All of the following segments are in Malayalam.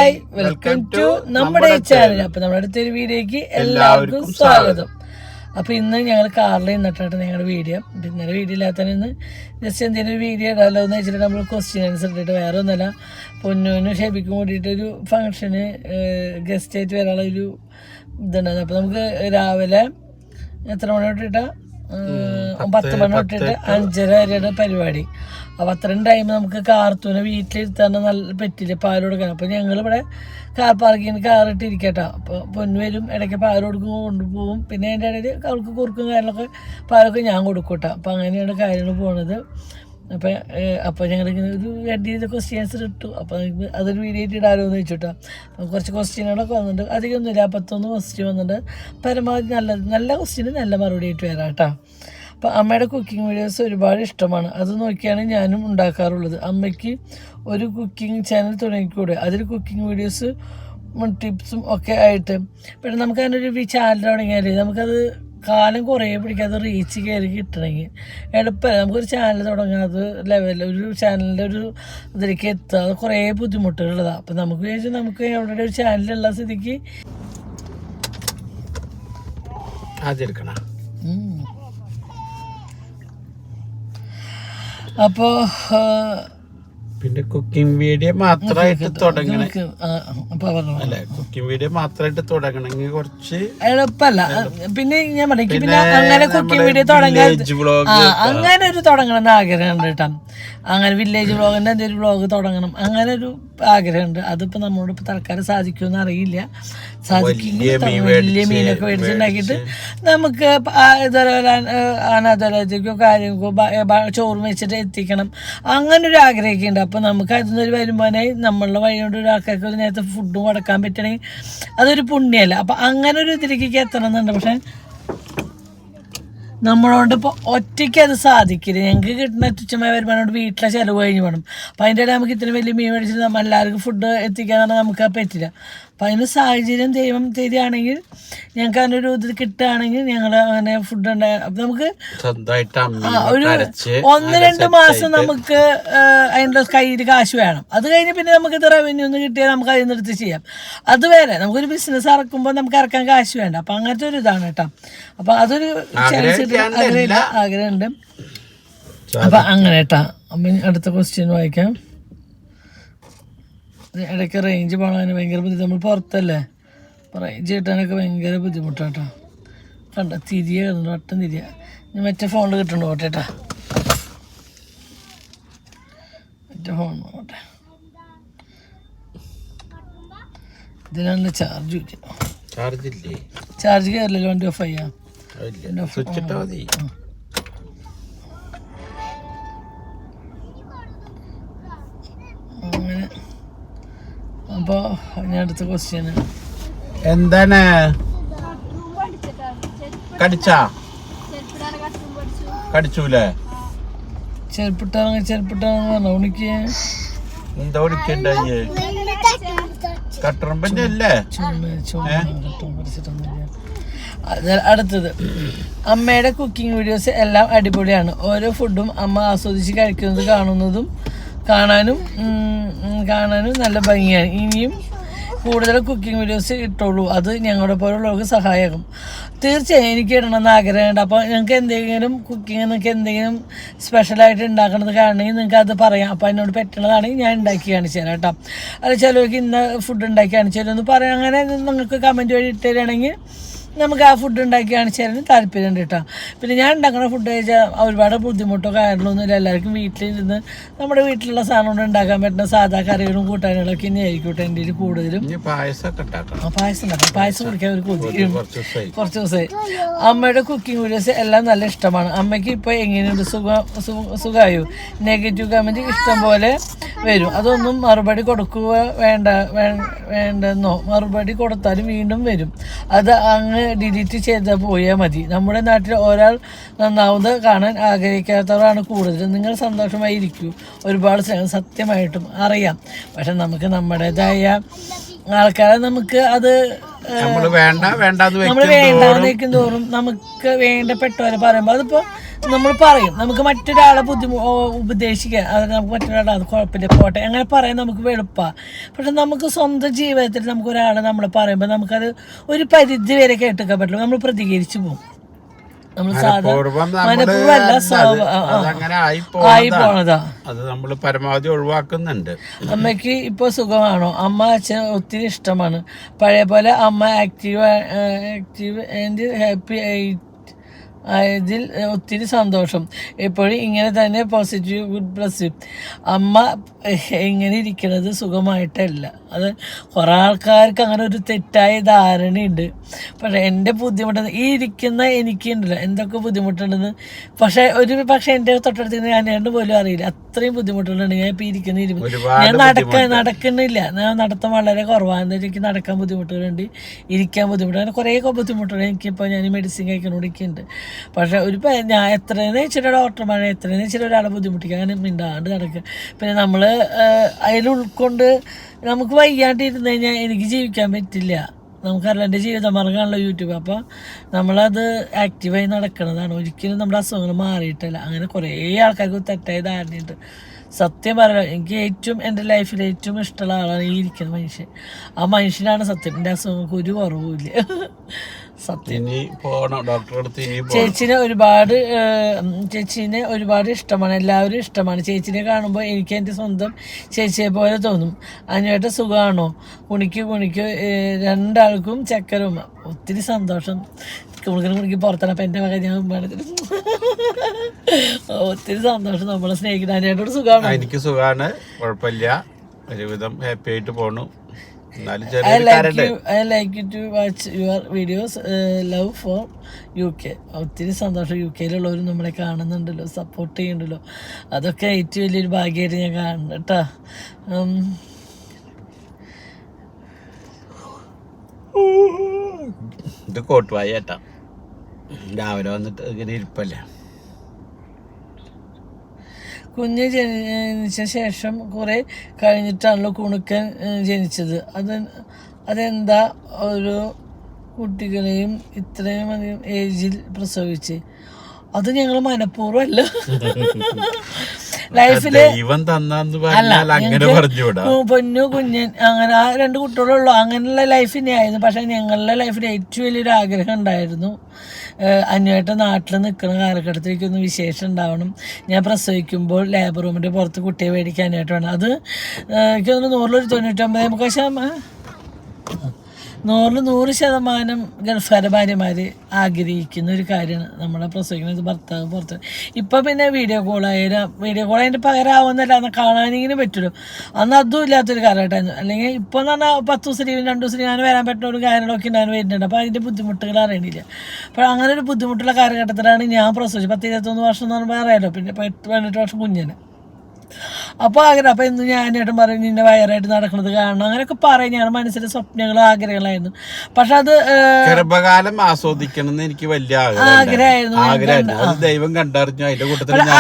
ഹായ്, വെൽക്കം ടു നമ്മുടെ ചാനൽ. അപ്പൊ നമ്മുടെ അടുത്തൊരു വീഡിയോക്ക് എല്ലാവർക്കും സ്വാഗതം. അപ്പൊ ഇന്ന് ഞങ്ങൾ കാറിൽ നിന്നിട്ടാണ് ഞങ്ങളുടെ വീഡിയോ. ഇന്നലെ വീഡിയോ ഇല്ലാത്ത ഇന്ന് ജസ്റ്റ് എന്തെങ്കിലും വീഡിയോ ഇടാമല്ലോ എന്ന് വെച്ചിട്ട് നമ്മൾ ക്വസ്റ്റ്യൻ ആൻസർ ഇട്ടിട്ട് വേറെ ഒന്നുമല്ല, പൊന്നൂനും ഷെബിക്കും കൂടിയിട്ടൊരു ഫംഗ്ഷന് ഗസ്റ്റ് ആയിട്ട് വരാനുള്ള ഒരു ഇതുണ്ടായിരുന്നു. അപ്പൊ നമുക്ക് രാവിലെ എത്ര മണി തൊട്ടിട്ടാ 10 മണി തൊട്ടിട്ട് 5:30 വരെയാണ് പരിപാടി. അപ്പം അത്രയും ടൈം നമുക്ക് കാർത്തൂനെ വീട്ടിലിരുത്താൻ നല്ല പറ്റില്ല, പാൽ കൊടുക്കാൻ. അപ്പം ഞങ്ങളിവിടെ കാർ പാർക്കിങ്ങിന് കാറിട്ടിരിക്കട്ടോ. അപ്പോൾ പൊന്നു വരും, ഇടയ്ക്ക് പാൽ കൊടുക്കും, കൊണ്ടുപോകും. പിന്നെ അതിൻ്റെ ഇടയിൽ അവർക്ക് കുറുക്കും കാര്യങ്ങളൊക്കെ പാലൊക്കെ ഞാൻ കൊടുക്കൂട്ടോ. അപ്പം അങ്ങനെയാണ് കാര്യങ്ങൾ പോകുന്നത്. അപ്പോൾ ഞങ്ങളിങ്ങനെ ഒരു 2 ക്വസ്റ്റ്യൻസ് ഇട്ടു. അപ്പോൾ അതൊരു വീഡിയോ ആയിട്ട് ഇടാലോ എന്ന് വെച്ചിട്ടോ. കുറച്ച് ക്വസ്റ്റ്യനുകളൊക്കെ വന്നിട്ടുണ്ട്, അധികമൊന്നുമില്ല, 11 ക്വസ്റ്റ്യൻ വന്നിട്ട്. പരമാവധി നല്ല ക്വസ്റ്റ്യന് നല്ല മറുപടി ആയിട്ട് വരാം കേട്ടോ. അപ്പോൾ അമ്മയുടെ കുക്കിംഗ് വീഡിയോസ് ഒരുപാട് ഇഷ്ടമാണ്, അത് നോക്കിയാണ് ഞാനും ഉണ്ടാക്കാറുള്ളത്. അമ്മയ്ക്ക് ഒരു കുക്കിംഗ് ചാനൽ തുടങ്ങിക്കൂടെ, അതിൽ കുക്കിംഗ് വീഡിയോസ് ടിപ്സും ഒക്കെ ആയിട്ട്. പിന്നെ നമുക്ക് അതിൻ്റെ ഒരു ചാനൽ തുടങ്ങിയാൽ നമുക്കത് കാലം കുറേ പിടിക്കാതെ റീച്ച് കയറി കിട്ടണമെങ്കിൽ എളുപ്പമല്ല. നമുക്കൊരു ചാനൽ തുടങ്ങാം, അത് ലെവലിൽ ഒരു ചാനലിൻ്റെ ഒരു ഇതിലേക്ക് എത്തുക, അത് കുറേ ബുദ്ധിമുട്ടുള്ളതാണ്. അപ്പം നമുക്ക് വിചാരിച്ചാൽ നമുക്ക് അവിടെ ഒരു ചാനലുള്ള സ്ഥിതിക്ക് അപ്പോൾ പിന്നെ കുക്കിംഗ് വീഡിയോ മാത്രമായിട്ട് തുടങ്ങണേ, കുക്കിംഗ് വീഡിയോ മാത്രമായിട്ട് തുടങ്ങണമെങ്കിൽ കുറച്ച് എളുപ്പമല്ല. പിന്നെ ഞാൻ പറയാം, പിന്നെ അങ്ങനെ കുക്കിംഗ് വീഡിയോ തുടങ്ങാൻ അങ്ങനെ ഒരു തുടങ്ങണം എന്ന് ആഗ്രഹമുണ്ട് കേട്ടോ. അങ്ങനെ വില്ലേജ് വ്ളോഗിൻ്റെ എന്തെങ്കിലും വ്ളോഗ് തുടങ്ങണം, അങ്ങനെ ഒരു ആഗ്രഹമുണ്ട്. അതിപ്പോൾ നമ്മളോട് ഇപ്പോൾ തൽക്കാലം സാധിക്കുമെന്ന് അറിയില്ല. സാധിക്കും, വലിയ മീനൊക്കെ മേടിച്ചുണ്ടാക്കിയിട്ട് നമുക്ക് ഇതേപോലെ അനാഥാലയത്തേക്കോ കാര്യങ്ങൾക്കോ ചോറ് വെച്ചിട്ട് എത്തിക്കണം, അങ്ങനെ ഒരു ആഗ്രഹമൊക്കെ ഉണ്ട്. അപ്പോൾ നമുക്ക് അതിൽ നിന്നൊരു വരുമാനമായി നമ്മളുടെ വഴി കൊണ്ട് ഒരാൾക്കാർക്ക് ഒരു നേരത്തെ ഫുഡും കൊടുക്കാൻ പറ്റണമെങ്കിൽ അതൊരു പുണ്യമല്ല. അപ്പം അങ്ങനെ ഒരു ഇതിലേക്ക് എത്തണം എന്നുണ്ട്. പക്ഷെ നമ്മളോട് ഇപ്പോൾ ഒറ്റയ്ക്ക് അത് സാധിക്കില്ല. ഞങ്ങൾക്ക് കിട്ടുന്ന തുച്ഛമായ വരുമാനം വീട്ടിലെ ചിലവ് കഴിഞ്ഞ് വേണം. അപ്പം അതിൻ്റെ ഇടയിൽ നമുക്ക് ഇത്രയും വലിയ മീൻ മേടിച്ചിട്ട് നമ്മൾ എല്ലാവർക്കും ഫുഡ് എത്തിക്കാൻ പറഞ്ഞാൽ നമുക്ക് പറ്റില്ല. അപ്പം അതിന് സാഹചര്യം ദൈവം തരികയാണെങ്കിൽ, ഞങ്ങൾക്ക് അതിൻ്റെ ഒരു ഇത് കിട്ടുകയാണെങ്കിൽ ഞങ്ങൾ അങ്ങനെ ഫുഡ് ഉണ്ടായി നമുക്ക് ഒരു 1-2 മാസം നമുക്ക് അതിൻ്റെ കയ്യിൽ കാശ് വേണം. അത് കഴിഞ്ഞ് പിന്നെ നമുക്ക് ഇത് റവന്യൂ ഒന്ന് കിട്ടിയാൽ നമുക്ക് അതിൽ നിർത്തി ചെയ്യാം. അതുവരെ നമുക്കൊരു ബിസിനസ് ഇറക്കുമ്പോൾ നമുക്ക് ഇറക്കാൻ കാശ് വേണ്ട. അപ്പം അങ്ങനത്തെ ഒരു ഇതാണ് കേട്ടോ. അപ്പം അതൊരു ആഗ്രഹമുണ്ട്. അപ്പം അങ്ങനെ കേട്ടോ. അപ്പം അടുത്ത ക്വസ്റ്റ്യൻ വായിക്കാം. ഇടയ്ക്ക് റേഞ്ച് പോകാൻ ഭയങ്കര ബുദ്ധിമുട്ട്, നമ്മൾ പുറത്തല്ലേ, അപ്പോൾ റേഞ്ച് കിട്ടാനൊക്കെ ഭയങ്കര ബുദ്ധിമുട്ടാട്ടോ. കണ്ട തിരിയ ഒട്ടും തിരിയ, ഞാൻ മറ്റേ ഫോണിൽ കിട്ടുന്നുണ്ട് പോട്ടെട്ടാ, മറ്റേ ഫോൺ പോട്ടെ. ഇതിനാണ് ചാർജ് കയറില്ലല്ലോ, 1 ഓഫ് ചെയ്യാം. അങ്ങനെ അപ്പോൾ ഞാൻ അടുത്ത ക്വസ്റ്റ്യൻ എന്താണ്, കടിച്ചൂലേ? ചെരുപ്പിട്ടാന്ന് പറഞ്ഞ ഉണിക്ക് എന്താ ഉണിക്കണ്ടായി? കട്ടറമ്പന്റെ അല്ലേ? അടുത്തത്, അമ്മയുടെ കുക്കിംഗ് വീഡിയോസ് എല്ലാം അടിപൊളിയാണ്. ഓരോ ഫുഡും അമ്മ ആസ്വദിച്ച് കഴിക്കുന്നത് കാണാനും നല്ല ഭംഗിയാണ്. ഇനിയും കൂടുതൽ കുക്കിംഗ് വീഡിയോസ് ഇട്ടോളൂ, അത് ഞങ്ങളുടെ പോലുള്ളവർക്ക് സഹായകം. തീർച്ചയായും എനിക്ക് ഇടണമെന്ന് ആഗ്രഹമുണ്ട്. അപ്പോൾ ഞങ്ങൾക്ക് എന്തെങ്കിലും കുക്കിംഗ്, നിങ്ങൾക്ക് എന്തെങ്കിലും സ്പെഷ്യലായിട്ട് ഉണ്ടാക്കണത് കാണണമെങ്കിൽ നിങ്ങൾക്ക് അത് പറയാം. അപ്പോൾ അതിനോട് പറ്റുന്നതാണെങ്കിൽ ഞാൻ ഉണ്ടാക്കി കാണിച്ചു തരാം കേട്ടോ. അത് ചിലർക്ക് ഇന്ന ഫുഡ് ഉണ്ടാക്കി കാണിച്ചു തരാം എന്ന് പറയാം. അങ്ങനെ നിങ്ങൾക്ക് കമൻറ്റ് വഴി ഇട്ട് തരികയാണെങ്കിൽ നമുക്ക് ആ ഫുഡ് ഉണ്ടാക്കി കാണിച്ചു തരാൻ താല്പര്യമുണ്ട് കേട്ടോ. പിന്നെ ഞാൻ ഉണ്ടാക്കുന്ന ഫുഡ് കഴിച്ചാൽ ഒരുപാട് ബുദ്ധിമുട്ടോ കാര്യങ്ങളൊന്നുമില്ല. എല്ലാവർക്കും വീട്ടിലിരുന്ന് നമ്മുടെ വീട്ടിലുള്ള സാധനം കൊണ്ട് ഉണ്ടാക്കാൻ പറ്റുന്ന സാധാ കറികളും കൂട്ടാനുകളൊക്കെ ഇനി ആയിരിക്കട്ടെ എൻ്റെ കൂടുതലും. പായസം ഉണ്ടാക്കാം, പായസം കുടിക്കാൻ ഒരു കുറച്ച് ദിവസമായി. അമ്മയുടെ കുക്കിംഗ് വീഡിയോസ് എല്ലാം നല്ല ഇഷ്ടമാണ്. അമ്മയ്ക്ക് ഇപ്പോൾ എങ്ങനെയുണ്ട്, സുഖമായോ? നെഗറ്റീവ് കമൻറ്റ് ഇഷ്ടം പോലെ വരും, അതൊന്നും മറുപടി കൊടുക്കുക വേണ്ടെന്നോ? മറുപടി കൊടുത്താലും വീണ്ടും വരും, അത് അങ്ങ് ഡിലീറ്റ് ചെയ്താൽ പോയാൽ മതി. നമ്മുടെ നാട്ടിൽ ഒരാൾ നന്നാവുന്നത് കാണാൻ ആഗ്രഹിക്കാത്തവരാണ് കൂടുതൽ. നിങ്ങൾ സന്തോഷമായി ഇരിക്കൂ, ഒരുപാട് സ്നേഹം. സത്യമായിട്ടും അറിയാം, പക്ഷെ നമുക്ക് നമ്മുടേതായ ആൾക്കാരെ നമുക്ക് അത് നമ്മൾ വേണ്ടാന്ന് വെക്കും തോറും നമുക്ക് വേണ്ടപ്പെട്ടവരെ പറയുമ്പോൾ അതിപ്പോൾ നമ്മൾ പറയും, നമുക്ക് മറ്റൊരാളെ ഉപദേശിക്കാൻ, അത് നമുക്ക് മറ്റൊരാളെ അത് കുഴപ്പമില്ല പോട്ടെ അങ്ങനെ പറയാൻ നമുക്ക് എളുപ്പമാണ്. പക്ഷെ നമുക്ക് സ്വന്തം ജീവിതത്തിൽ നമുക്ക് ഒരാളെ നമ്മൾ പറയുമ്പോൾ നമുക്കത് ഒരു പരിധി വരെ കേൾക്കാൻ പറ്റില്ല, നമ്മൾ പ്രതികരിച്ചു പോകും. നമ്മൾ ആയി പോണതാ. അത് നമ്മൾ പരമാവധി ഒഴിവാക്കുന്നുണ്ട്. അമ്മയ്ക്ക് ഇപ്പൊ സുഖമാണോ? അമ്മ അച്ഛൻ ഒത്തിരി ഇഷ്ടമാണ്. പഴയ പോലെ അമ്മ ആക്റ്റീവ് ആൻഡ് ഹാപ്പി ഇതിൽ ഒത്തിരി സന്തോഷം. എപ്പോഴും ഇങ്ങനെ തന്നെ പോസിറ്റീവ് ഗുഡ് പ്ലസ്. അമ്മ ഇങ്ങനെ ഇരിക്കുന്നത് സുഖമായിട്ടല്ല. അത് കുറേ ആൾക്കാർക്ക് അങ്ങനെ ഒരു തെറ്റായ ധാരണയുണ്ട്. പക്ഷേ എൻ്റെ ബുദ്ധിമുട്ട് ഈ ഇരിക്കുന്ന എനിക്കുണ്ടല്ലോ എന്തൊക്കെ ബുദ്ധിമുട്ടുണ്ടെന്ന്. പക്ഷേ എൻ്റെ തൊട്ടടുത്ത് ഞാനേണ്ട് പോലും അറിയില്ല, അത്രയും ബുദ്ധിമുട്ടുകളുണ്ട്. ഞാൻ ഇപ്പോൾ ഞാൻ നടക്കുന്നില്ല. ഞാൻ നടത്തം വളരെ കുറവാണ്. എനിക്ക് നടക്കാൻ ബുദ്ധിമുട്ടുകളുണ്ട്, ഇരിക്കാൻ ബുദ്ധിമുട്ടുണ്ട്, അങ്ങനെ കുറേ ബുദ്ധിമുട്ടുണ്ട് എനിക്കിപ്പോൾ. ഞാൻ മെഡിസിൻ കഴിക്കണോടൊക്കെയുണ്ട്. പക്ഷെ ഞാൻ എത്രയെന്ന് വെച്ചിട്ട് ഡോക്ടർമാരെ എത്രയെന്ന് വെച്ചിട്ട് ഒരാളെ ബുദ്ധിമുട്ടിക്കുക അങ്ങനെ മിണ്ടാണ്ട് കിടക്കുക. പിന്നെ നമ്മൾ അതിൽ ഉൾക്കൊണ്ട് നമുക്ക് വയ്യാണ്ടിരുന്ന് കഴിഞ്ഞാൽ എനിക്ക് ജീവിക്കാൻ പറ്റില്ല. നമുക്കറിയാം എൻ്റെ ജീവിതമാർഗ്ഗമാണല്ലോ യൂട്യൂബ്. അപ്പോൾ നമ്മളത് ആക്റ്റീവായി നടക്കുന്നതാണ്. ഒരിക്കലും നമ്മുടെ അസുഖങ്ങൾ മാറിയിട്ടില്ല. അങ്ങനെ കുറേ ആൾക്കാർക്ക് തെറ്റായ ധാരണയുണ്ട്. സത്യം പറയാം, എനിക്ക് ഏറ്റവും എൻ്റെ ലൈഫിൽ ഏറ്റവും ഇഷ്ടമുള്ള ആളാണ് ഈ ഇരിക്കുന്ന മനുഷ്യൻ. ആ മനുഷ്യനാണ് സത്യം. എൻ്റെ അസുഖങ്ങൾക്ക് ഒരു കുറവുമില്ല. സത്യം. ചേച്ചിനെ ഒരുപാട് ഇഷ്ടമാണ്, എല്ലാവരും ഇഷ്ടമാണ്. ചേച്ചിനെ കാണുമ്പോൾ എനിക്ക് എൻ്റെ സ്വന്തം ചേച്ചിയെ പോലെ തോന്നും. അനുവേട്ട സുഖമാണോ? കുണിക്ക് രണ്ടാൾക്കും ചക്കരും. ഒത്തിരി സന്തോഷം. കുണിക്ക് പുറത്താണ്. അപ്പം എൻ്റെ മകൻ ഞാൻ ഒത്തിരി സന്തോഷം. നമ്മളെ സ്നേഹിക്കുന്ന അനുവേട്ടോട് സുഖമാണോ? എനിക്ക് സുഖമാണ്, കുഴപ്പമില്ല, ഒരുവിധം ഹാപ്പി ആയിട്ട് പോണു. I like you to watch your videos. Love for UK. ഒത്തിരി സന്തോഷം. UK-ലുള്ളവരും നമ്മളെ കാണുന്നുണ്ടല്ലോ, സപ്പോർട്ട് ചെയ്യുന്നുണ്ടല്ലോ. അതൊക്കെ ഏറ്റവും വലിയൊരു ഭാഗ്യമായിട്ട് ഞാൻ കാണുന്നു കേട്ടോ. ഇത് കോട്ടുവായി ഏട്ടാ, രാവിലെ വന്നിട്ട് ഇങ്ങനെ ഇരിപ്പല്ലേ. കുഞ്ഞ് ജനിച്ച ശേഷം കുറേ കഴിഞ്ഞിട്ടാണല്ലോ കുണുക്കൻ ജനിച്ചത്. അതെന്താ ഓരോ കുട്ടികളെയും ഇത്രയും അധികം ഏജിൽ പ്രസവിച്ച്? അത് ഞങ്ങൾ മനഃപൂർവ്വമല്ല, ലൈഫില് പൊന്നു കുഞ്ഞൻ അങ്ങനെ ആ 2 കുട്ടികളുള്ളൂ. അങ്ങനെയുള്ള ലൈഫ് തന്നെയായിരുന്നു. പക്ഷെ ഞങ്ങളുടെ ലൈഫിൽ ഏറ്റവും വലിയൊരു ആഗ്രഹം ഉണ്ടായിരുന്നു, അന്വേട്ട നാട്ടിൽ നിൽക്കുന്ന കാലഘട്ടത്തിലേക്കൊന്ന് വിശേഷം ഉണ്ടാവണം. ഞാൻ പ്രസവിക്കുമ്പോൾ ലേബർ റൂമിൻ്റെ പുറത്ത് കുട്ടിയെ മേടിക്കാൻ അന്വേട്ടം വേണം. അത് എനിക്ക് തോന്നുന്നു 100% ഗൾഫാര ഭാര്യമാർ ആഗ്രഹിക്കുന്ന ഒരു കാര്യമാണ് നമ്മളെ പ്രസവിക്കുന്നത്, ഭർത്താവ് പുറത്ത്. ഇപ്പം പിന്നെ വീഡിയോ കോൾ അതിൻ്റെ പകരമാവുന്നില്ല, അന്ന് കാണാനെങ്കിലും പറ്റുള്ളൂ. അന്ന് അതും ഇല്ലാത്തൊരു കാലഘട്ടമായിരുന്നു. അല്ലെങ്കിൽ ഇപ്പോൾ എന്ന് പറഞ്ഞാൽ 10 ദിവസം ലീവ് 2 ദിവസം ഞാൻ വരാൻ പറ്റുന്ന ഒരു കാര്യങ്ങളൊക്കെ ഉണ്ടാകും വരുന്നുണ്ട്. അപ്പോൾ അതിൻ്റെ ബുദ്ധിമുട്ടുകൾ അറിയണില്ല. അപ്പോൾ അങ്ങനെ ഒരു ബുദ്ധിമുട്ടുള്ള കാലഘട്ടത്തിലാണ് ഞാൻ പ്രസവിച്ചത്. 10-21 വർഷം എന്ന് പറയുമ്പോൾ അറിയാലോ. പിന്നെ 18 വർഷം കുഞ്ഞിന്. അപ്പോൾ ആഗ്രഹം. അപ്പോൾ ഇന്ന് ഞാനായിട്ടും പറയും നിന്നെ വയറായിട്ട് നടക്കുന്നത് കാണണം, അങ്ങനെയൊക്കെ പറയും. ഞാൻ മനസ്സിലെ സ്വപ്നങ്ങളും ആഗ്രഹങ്ങളായിരുന്നു. പക്ഷെ അത് ഗർഭകാലം ആസ്വദിക്കണം എനിക്ക് വലിയ ആഗ്രഹമായിരുന്നു. ദൈവം കണ്ടറിഞ്ഞു. അതിന്റെ കൂട്ടത്തിൽ